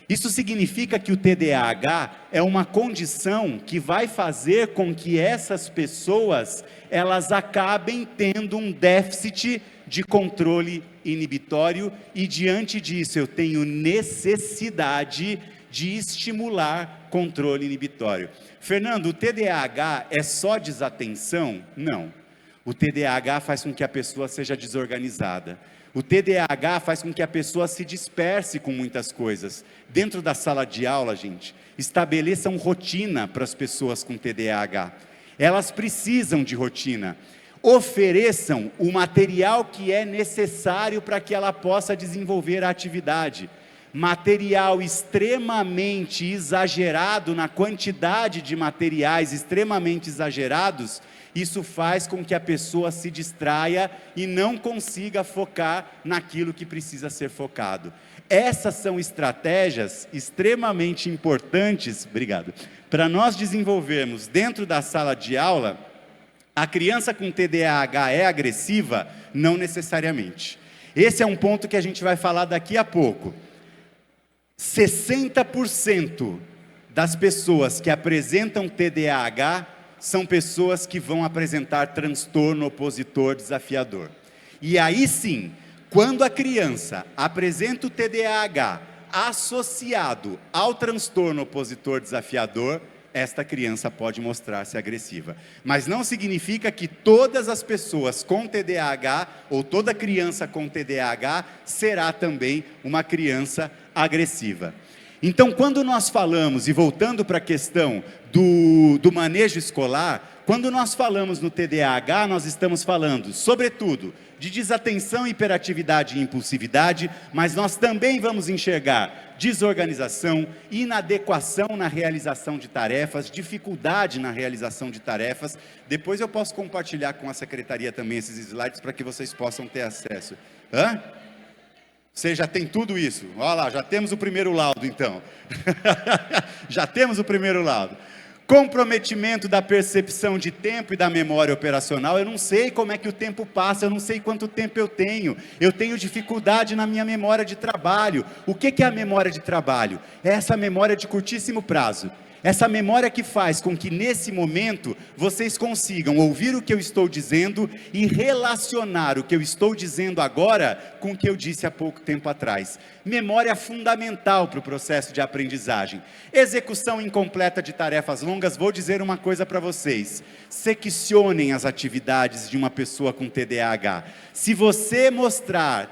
Isso significa que o TDAH é uma condição que vai fazer com que essas pessoas, elas acabem tendo um déficit de controle inibitório, e diante disso eu tenho necessidade de estimular controle inibitório. Fernando, o TDAH é só desatenção? Não. O TDAH faz com que a pessoa seja desorganizada. O TDAH faz com que a pessoa se disperse com muitas coisas. Dentro da sala de aula, gente, estabeleçam rotina para as pessoas com TDAH. Elas precisam de rotina. Ofereçam o material que é necessário para que ela possa desenvolver a atividade. Material extremamente exagerado, na quantidade de materiais extremamente exagerados, isso faz com que a pessoa se distraia e não consiga focar naquilo que precisa ser focado. Essas são estratégias extremamente importantes, obrigado, para nós desenvolvermos dentro da sala de aula. A criança com TDAH é agressiva? Não necessariamente. Esse é um ponto que a gente vai falar daqui a pouco. 60% das pessoas que apresentam TDAH são pessoas que vão apresentar transtorno opositor desafiador. E aí sim, quando a criança apresenta o TDAH associado ao transtorno opositor desafiador, esta criança pode mostrar-se agressiva. Mas não significa que todas as pessoas com TDAH, ou toda criança com TDAH, será também uma criança agressiva. Então, quando nós falamos, e voltando para a questão do manejo escolar, quando nós falamos no TDAH, nós estamos falando, sobretudo, de desatenção, hiperatividade e impulsividade, mas nós também vamos enxergar desorganização, inadequação na realização de tarefas, dificuldade na realização de tarefas. Depois eu posso compartilhar com a secretaria também esses slides para que vocês possam ter acesso. Você já tem tudo isso? Olha lá, já temos o primeiro laudo então. Já temos o primeiro laudo. Comprometimento da percepção de tempo e da memória operacional. Eu não sei como é que o tempo passa, eu não sei quanto tempo eu tenho dificuldade na minha memória de trabalho. O que é a memória de trabalho? É essa memória de curtíssimo prazo. Essa memória que faz com que nesse momento vocês consigam ouvir o que eu estou dizendo e relacionar o que eu estou dizendo agora com o que eu disse há pouco tempo atrás. Memória fundamental para o processo de aprendizagem. Execução incompleta de tarefas longas. Vou dizer uma coisa para vocês: seccionem as atividades de uma pessoa com TDAH. Se você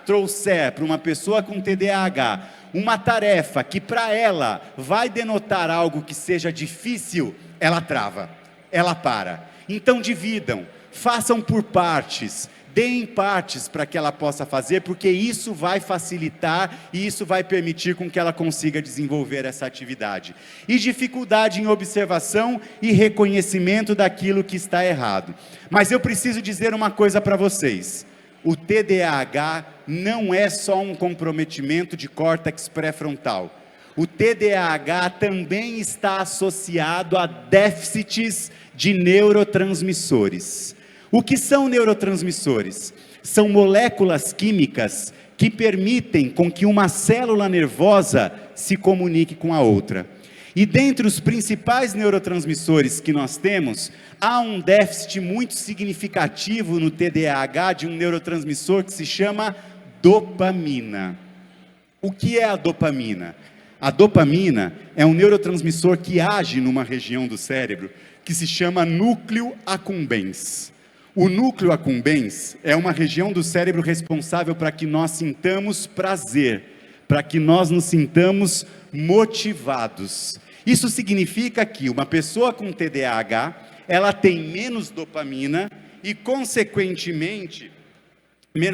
trouxer para uma pessoa com TDAH uma tarefa que para ela vai denotar algo que seja difícil, ela trava, ela para. Então dividam, façam por partes, deem partes para que ela possa fazer, porque isso vai facilitar e isso vai permitir com que ela consiga desenvolver essa atividade. E dificuldade em observação e reconhecimento daquilo que está errado. Mas eu preciso dizer uma coisa para vocês: o TDAH não é só um comprometimento de córtex pré-frontal. O TDAH também está associado a déficits de neurotransmissores. O que são neurotransmissores? São moléculas químicas que permitem com que uma célula nervosa se comunique com a outra. E dentre os principais neurotransmissores que nós temos, há um déficit muito significativo no TDAH de um neurotransmissor que se chama dopamina. O que é a dopamina? A dopamina é um neurotransmissor que age numa região do cérebro que se chama núcleo accumbens. O núcleo accumbens é uma região do cérebro responsável para que nós sintamos prazer, para que nós nos sintamos motivados. Isso significa que uma pessoa com TDAH, ela tem menos dopamina e, consequentemente,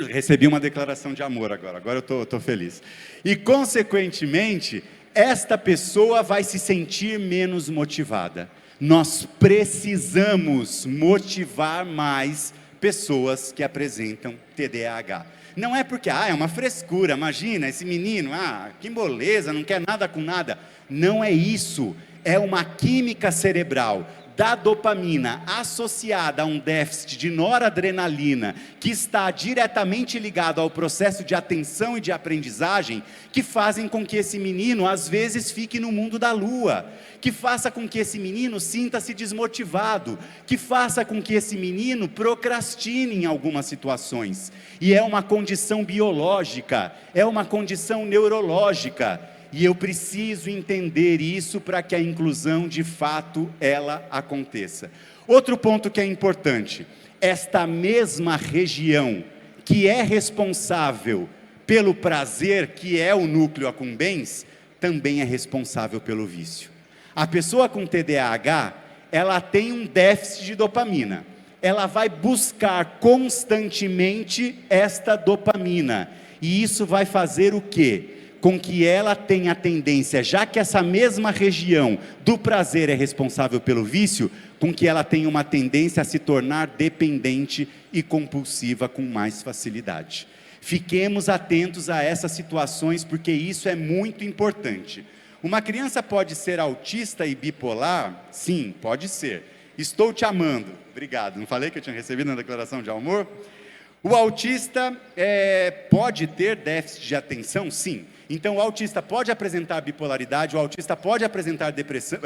recebi uma declaração de amor agora eu estou feliz. E, consequentemente, esta pessoa vai se sentir menos motivada. Nós precisamos motivar mais pessoas que apresentam TDAH. Não é porque, é uma frescura, imagina, esse menino, que moleza, não quer nada com nada. Não é isso, é uma química cerebral. da dopamina associada a um déficit de noradrenalina, que está diretamente ligado ao processo de atenção e de aprendizagem, que fazem com que esse menino, às vezes, fique no mundo da lua, que faça com que esse menino sinta-se desmotivado, que faça com que esse menino procrastine em algumas situações. E é uma condição biológica, é uma condição neurológica, e eu preciso entender isso para que a inclusão, de fato, ela aconteça. Outro ponto que é importante: esta mesma região que é responsável pelo prazer, que é o núcleo accumbens, também é responsável pelo vício. A pessoa com TDAH, ela tem um déficit de dopamina. Ela vai buscar constantemente esta dopamina. E isso vai fazer o quê? Com que ela tenha a tendência, já que essa mesma região do prazer é responsável pelo vício, com que ela tenha uma tendência a se tornar dependente e compulsiva com mais facilidade. Fiquemos atentos a essas situações, porque isso é muito importante. Uma criança pode ser autista e bipolar? Sim, pode ser. Estou te amando. Obrigado. Não falei que eu tinha recebido na declaração de amor? O autista pode ter déficit de atenção? Sim. Então o autista pode apresentar bipolaridade, o autista pode apresentar depressão,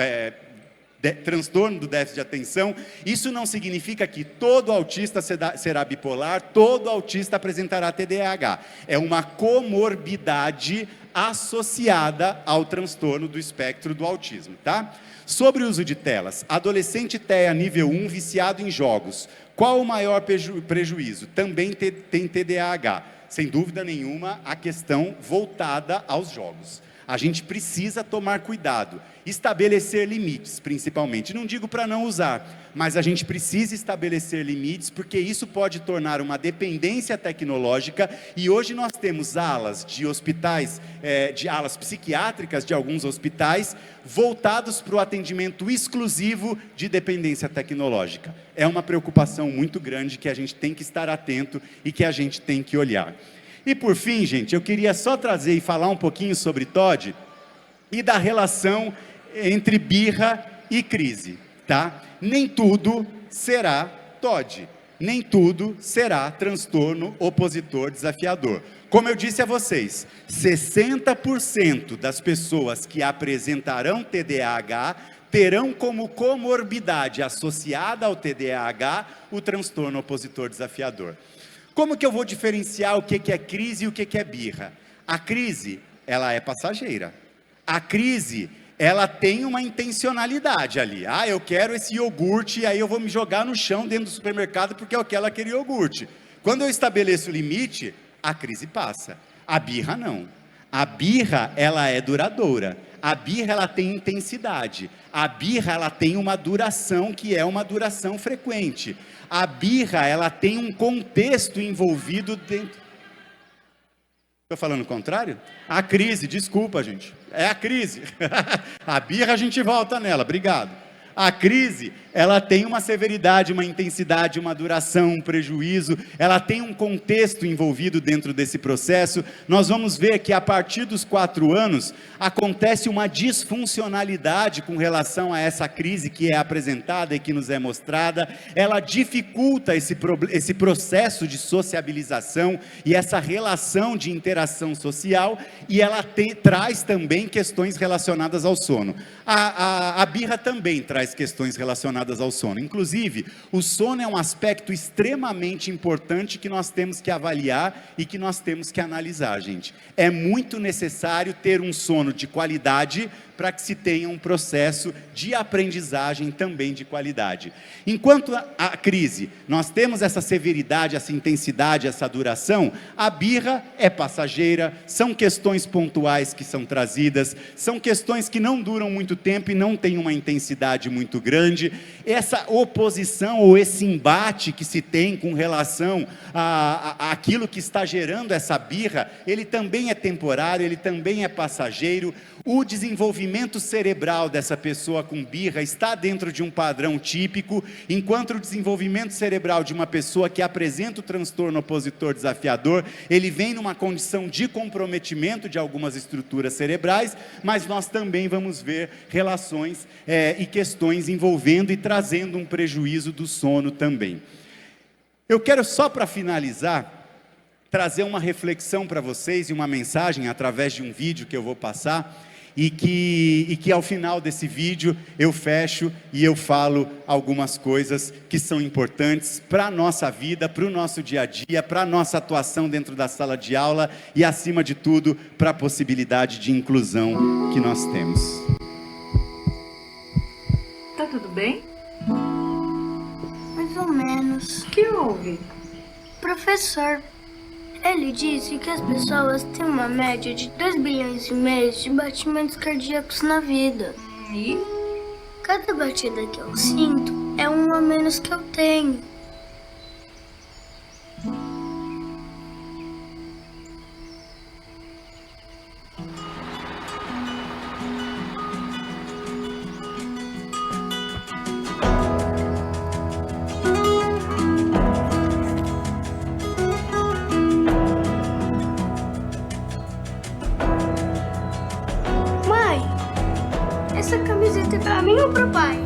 transtorno do déficit de atenção. Isso não significa que todo autista será bipolar, todo autista apresentará TDAH. É uma comorbidade associada ao transtorno do espectro do autismo, tá? Sobre o uso de telas: adolescente TEA nível 1 viciado em jogos. Qual o maior prejuízo? Também tem TDAH. Sem dúvida nenhuma, a questão voltada aos jogos. A gente precisa tomar cuidado, estabelecer limites, principalmente. Não digo para não usar, mas a gente precisa estabelecer limites, porque isso pode tornar uma dependência tecnológica. E hoje nós temos alas de hospitais, de alas psiquiátricas de alguns hospitais, voltados para o atendimento exclusivo de dependência tecnológica. É uma preocupação muito grande que a gente tem que estar atento e que a gente tem que olhar. E por fim, gente, eu queria só trazer e falar um pouquinho sobre TOD e da relação entre birra e crise, tá? Nem tudo será TOD, nem tudo será transtorno opositor desafiador. Como eu disse a vocês, 60% das pessoas que apresentarão TDAH terão como comorbidade associada ao TDAH o transtorno opositor desafiador. Como que eu vou diferenciar o que é crise e o que é birra? A crise, ela é passageira. A crise, ela tem uma intencionalidade ali. Ah, eu quero esse iogurte, e aí eu vou me jogar no chão dentro do supermercado porque eu quero aquele iogurte. Quando eu estabeleço o limite, a crise passa. A birra não. A birra, ela é duradoura. A birra, ela tem intensidade. A birra, ela tem uma duração que é uma duração frequente. A birra, ela tem um contexto envolvido dentro. Estou falando o contrário? A crise, desculpa, gente. É a crise. A birra, a gente volta nela, obrigado. A crise, ela tem uma severidade, uma intensidade, uma duração, um prejuízo, ela tem um contexto envolvido dentro desse processo. Nós vamos ver que a partir dos 4 anos, acontece uma disfuncionalidade com relação a essa crise que é apresentada e que nos é mostrada. Ela dificulta esse processo de sociabilização e essa relação de interação social, e ela traz também questões relacionadas ao sono. A birra também traz questões relacionadas ao sono. Inclusive, o sono é um aspecto extremamente importante que nós temos que avaliar e que nós temos que analisar, gente. É muito necessário ter um sono de qualidade para que se tenha um processo de aprendizagem também de qualidade. Enquanto a crise, nós temos essa severidade, essa intensidade, essa duração, a birra é passageira, são questões pontuais que são trazidas, são questões que não duram muito tempo e não têm uma intensidade muito grande. Essa oposição ou esse embate que se tem com relação àquilo que está gerando essa birra, ele também é temporário, ele também é passageiro. O desenvolvimento cerebral dessa pessoa com birra está dentro de um padrão típico, enquanto o desenvolvimento cerebral de uma pessoa que apresenta o transtorno opositor desafiador, ele vem numa condição de comprometimento de algumas estruturas cerebrais, mas nós também vamos ver relações e questões envolvendo e trazendo um prejuízo do sono também. Eu quero só para finalizar, trazer uma reflexão para vocês e uma mensagem através de um vídeo que eu vou passar, e que ao final desse vídeo eu fecho e eu falo algumas coisas que são importantes para a nossa vida, para o nosso dia a dia, para a nossa atuação dentro da sala de aula e, acima de tudo, para a possibilidade de inclusão que nós temos. Tá tudo bem? Mais ou menos. O que houve? Professor, ele disse que as pessoas têm uma média de 2,5 bilhões de batimentos cardíacos na vida. E? Cada batida que eu sinto é um a menos que eu tenho. Essa camiseta é pra mim ou pro pai?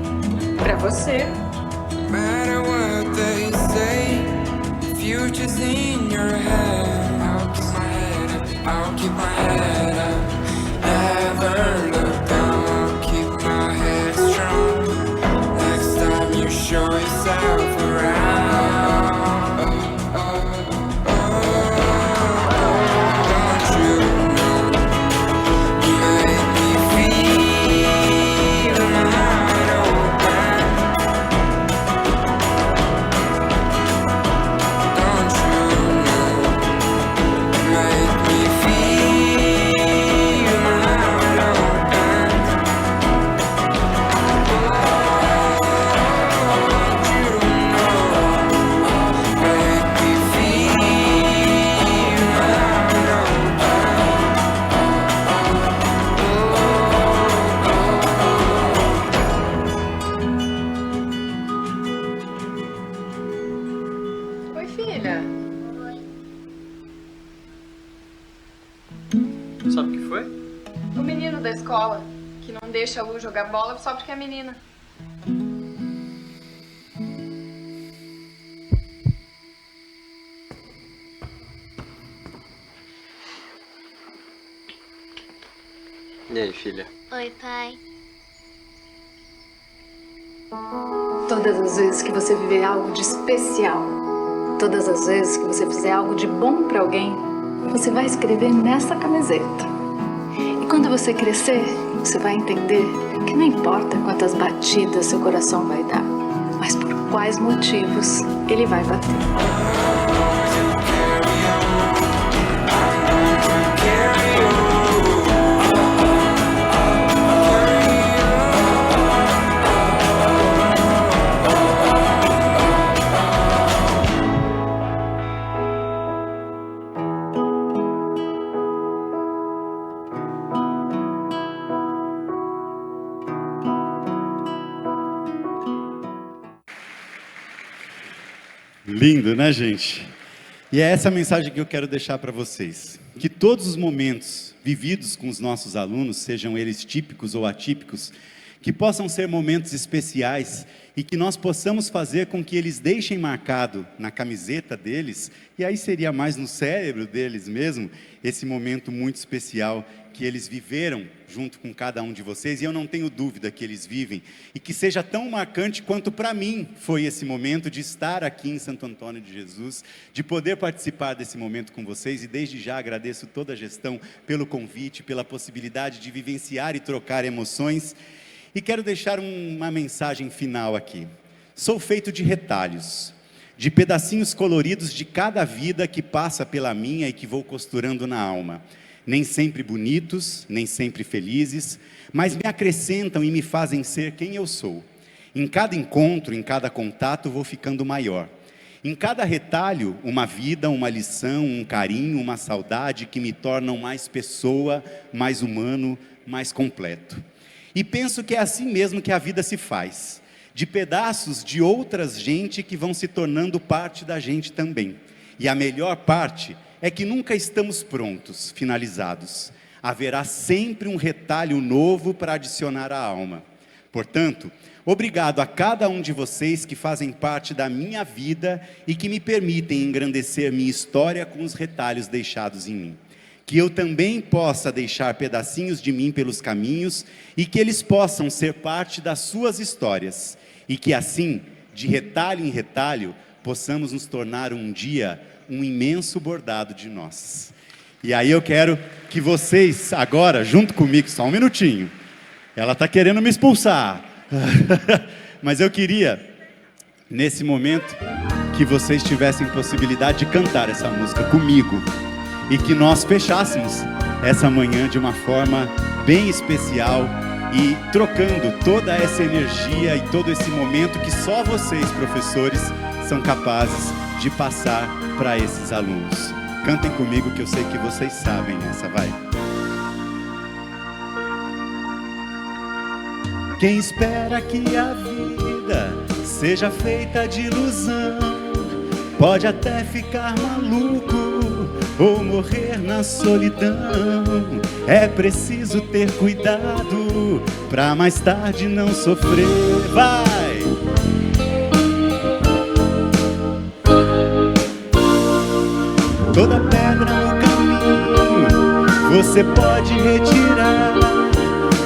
Pra você. Matter what they say, future's in your hand. I'll keep my head up, never look down. I'll keep my head strong. Next time you show yourself around, don't you know you make me feel wide open? Don't you know you make me feel wide open? Don't you know make me feel wide open? Oi, filha. Sabe o que foi? O menino da escola, que não deixa a Lu jogar bola só porque é menina. E aí, filha? Oi, pai. Todas as vezes que você viver algo de especial, todas as vezes que você fizer algo de bom pra alguém, você vai escrever nessa camiseta. E quando você crescer, você vai entender que não importa quantas batidas seu coração vai dar, mas por quais motivos ele vai bater. Lindo, né, gente? E é essa mensagem que eu quero deixar para vocês. Que todos os momentos vividos com os nossos alunos, sejam eles típicos ou atípicos, que possam ser momentos especiais e que nós possamos fazer com que eles deixem marcado na camiseta deles, e aí seria mais no cérebro deles mesmo, esse momento muito especial que eles viveram junto com cada um de vocês, e eu não tenho dúvida que eles vivem, e que seja tão marcante quanto para mim foi esse momento de estar aqui em Santo Antônio de Jesus, de poder participar desse momento com vocês, e desde já agradeço toda a gestão pelo convite, pela possibilidade de vivenciar e trocar emoções, e quero deixar uma mensagem final aqui. Sou feito de retalhos, de pedacinhos coloridos de cada vida que passa pela minha e que vou costurando na alma. Nem sempre bonitos, nem sempre felizes, mas me acrescentam e me fazem ser quem eu sou. Em cada encontro, em cada contato, vou ficando maior. Em cada retalho, uma vida, uma lição, um carinho, uma saudade que me tornam mais pessoa, mais humano, mais completo. E penso que é assim mesmo que a vida se faz, de pedaços de outras gente que vão se tornando parte da gente também. E a melhor parte é que nunca estamos prontos, finalizados. Haverá sempre um retalho novo para adicionar à alma. Portanto, obrigado a cada um de vocês que fazem parte da minha vida e que me permitem engrandecer minha história com os retalhos deixados em mim. Que eu também possa deixar pedacinhos de mim pelos caminhos e que eles possam ser parte das suas histórias. E que assim, de retalho em retalho, possamos nos tornar um dia um imenso bordado de nós. E aí eu quero que vocês agora, junto comigo, só um minutinho. Ela está querendo me expulsar. Mas eu queria, nesse momento, que vocês tivessem possibilidade de cantar essa música comigo. E que nós fechássemos essa manhã de uma forma bem especial e trocando toda essa energia e todo esse momento que só vocês, professores, são capazes de passar para esses alunos. Cantem comigo que eu sei que vocês sabem essa, vai. Quem espera que a vida seja feita de ilusão pode até ficar maluco ou morrer na solidão. É preciso ter cuidado pra mais tarde não sofrer. Vai! Toda pedra no caminho você pode retirar.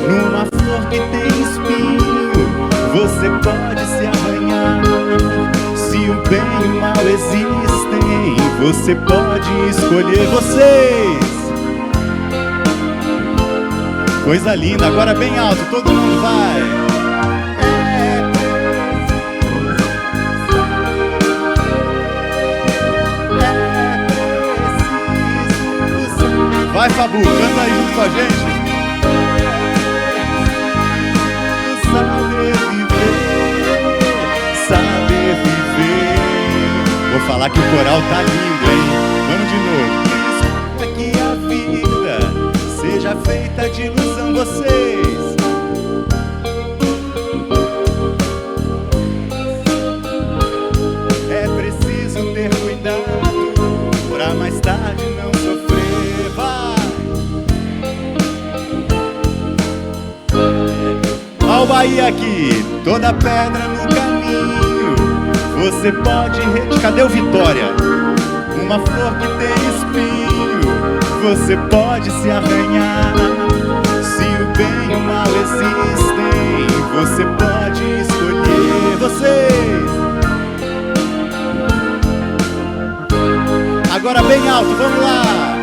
Numa flor que tem espinho você pode se arranhar. Se o bem e o mal existem, você pode escolher. Vocês! Coisa linda, agora bem alto, todo mundo vai! Vai, Fabu, canta aí junto com a gente! Saber viver. Vou falar que o coral tá lindo, hein? Vamos de novo. Que a vida seja feita de ilusão, vocês. É preciso ter cuidado pra mais tarde não sofrer. Vai! Ó o Bahia aqui. Toda pedra no caminho você pode retirar. Cadê o Vitória? Uma flor que tem espinho você pode se arranhar. Se o bem e o mal existem, você pode escolher. Vocês! Agora bem alto, vamos lá!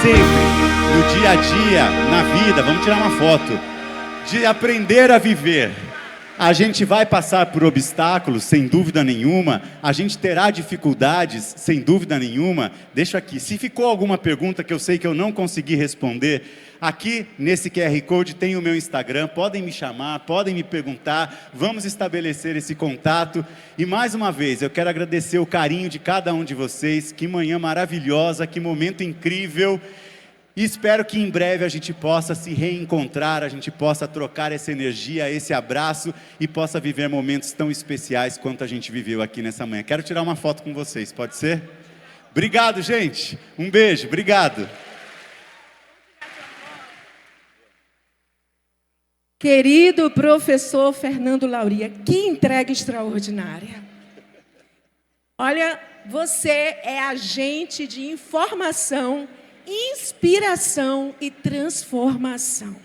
Sempre, no dia a dia, na vida, vamos tirar uma foto, de aprender a viver. A gente vai passar por obstáculos, sem dúvida nenhuma, a gente terá dificuldades, sem dúvida nenhuma. Deixa aqui, se ficou alguma pergunta que eu sei que eu não consegui responder, aqui nesse QR Code tem o meu Instagram, podem me chamar, podem me perguntar, vamos estabelecer esse contato. E mais uma vez, eu quero agradecer o carinho de cada um de vocês, que manhã maravilhosa, que momento incrível. E espero que em breve a gente possa se reencontrar, a gente possa trocar essa energia, esse abraço e possa viver momentos tão especiais quanto a gente viveu aqui nessa manhã. Quero tirar uma foto com vocês, pode ser? Obrigado, gente. Um beijo, obrigado. Querido professor Fernando Lauria, que entrega extraordinária. Olha, você é agente de informação, inspiração e transformação.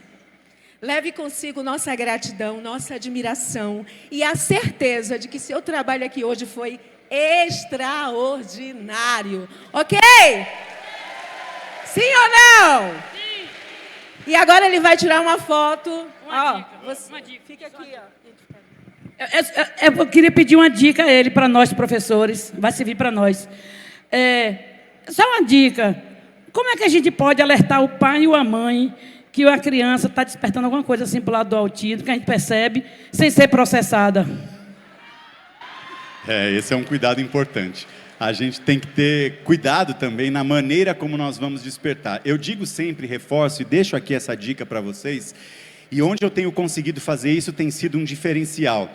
leve consigo nossa gratidão, nossa admiração e a certeza de que seu trabalho aqui hoje foi extraordinário. Ok? Sim ou não? Sim. E agora ele vai tirar uma foto. Uma dica. Fica aqui, ó. Eu queria pedir uma dica a ele, para nós, professores. Vai servir para nós. Só uma dica. Como é que a gente pode alertar o pai ou a mãe que a criança está despertando alguma coisa assim para o lado do autismo, que a gente percebe, sem ser processada? Esse é um cuidado importante. A gente tem que ter cuidado também na maneira como nós vamos despertar. Eu digo sempre, reforço e deixo aqui essa dica para vocês, e onde eu tenho conseguido fazer isso tem sido um diferencial.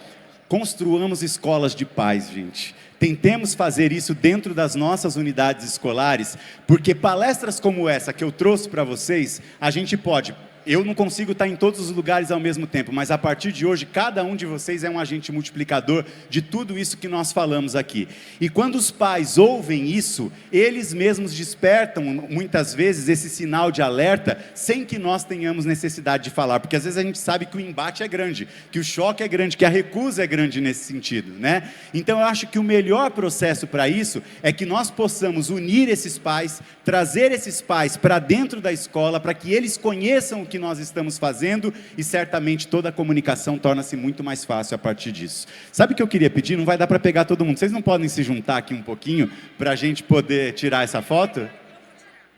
Construamos escolas de paz, gente. Tentemos fazer isso dentro das nossas unidades escolares, porque palestras como essa que eu trouxe para vocês, a gente pode... Eu não consigo estar em todos os lugares ao mesmo tempo, mas a partir de hoje, cada um de vocês é um agente multiplicador de tudo isso que nós falamos aqui. E quando os pais ouvem isso, eles mesmos despertam, muitas vezes, esse sinal de alerta, sem que nós tenhamos necessidade de falar, porque às vezes a gente sabe que o embate é grande, que o choque é grande, que a recusa é grande nesse sentido, né? Então eu acho que o melhor processo para isso é que nós possamos unir esses pais, trazer esses pais para dentro da escola, para que eles conheçam o que nós estamos fazendo, e certamente toda a comunicação torna-se muito mais fácil a partir disso. Sabe o que eu queria pedir? Não vai dar para pegar todo mundo. Vocês não podem se juntar aqui um pouquinho para a gente poder tirar essa foto?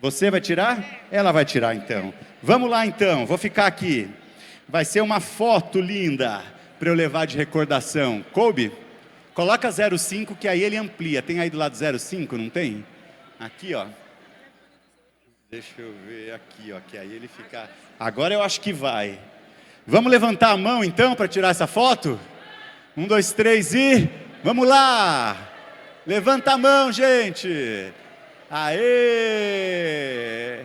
Você vai tirar? Ela vai tirar então. Vamos lá então, vou ficar aqui. Vai ser uma foto linda para eu levar de recordação. Coube? Coloca 05 que aí ele amplia. Tem aí do lado 05, não tem? Aqui, ó. Deixa eu ver aqui, ó, que aí ele fica... Agora eu acho que vai. Vamos levantar a mão então para tirar essa foto? 1, 2, 3 e... Vamos lá! Levanta a mão, gente! Aê!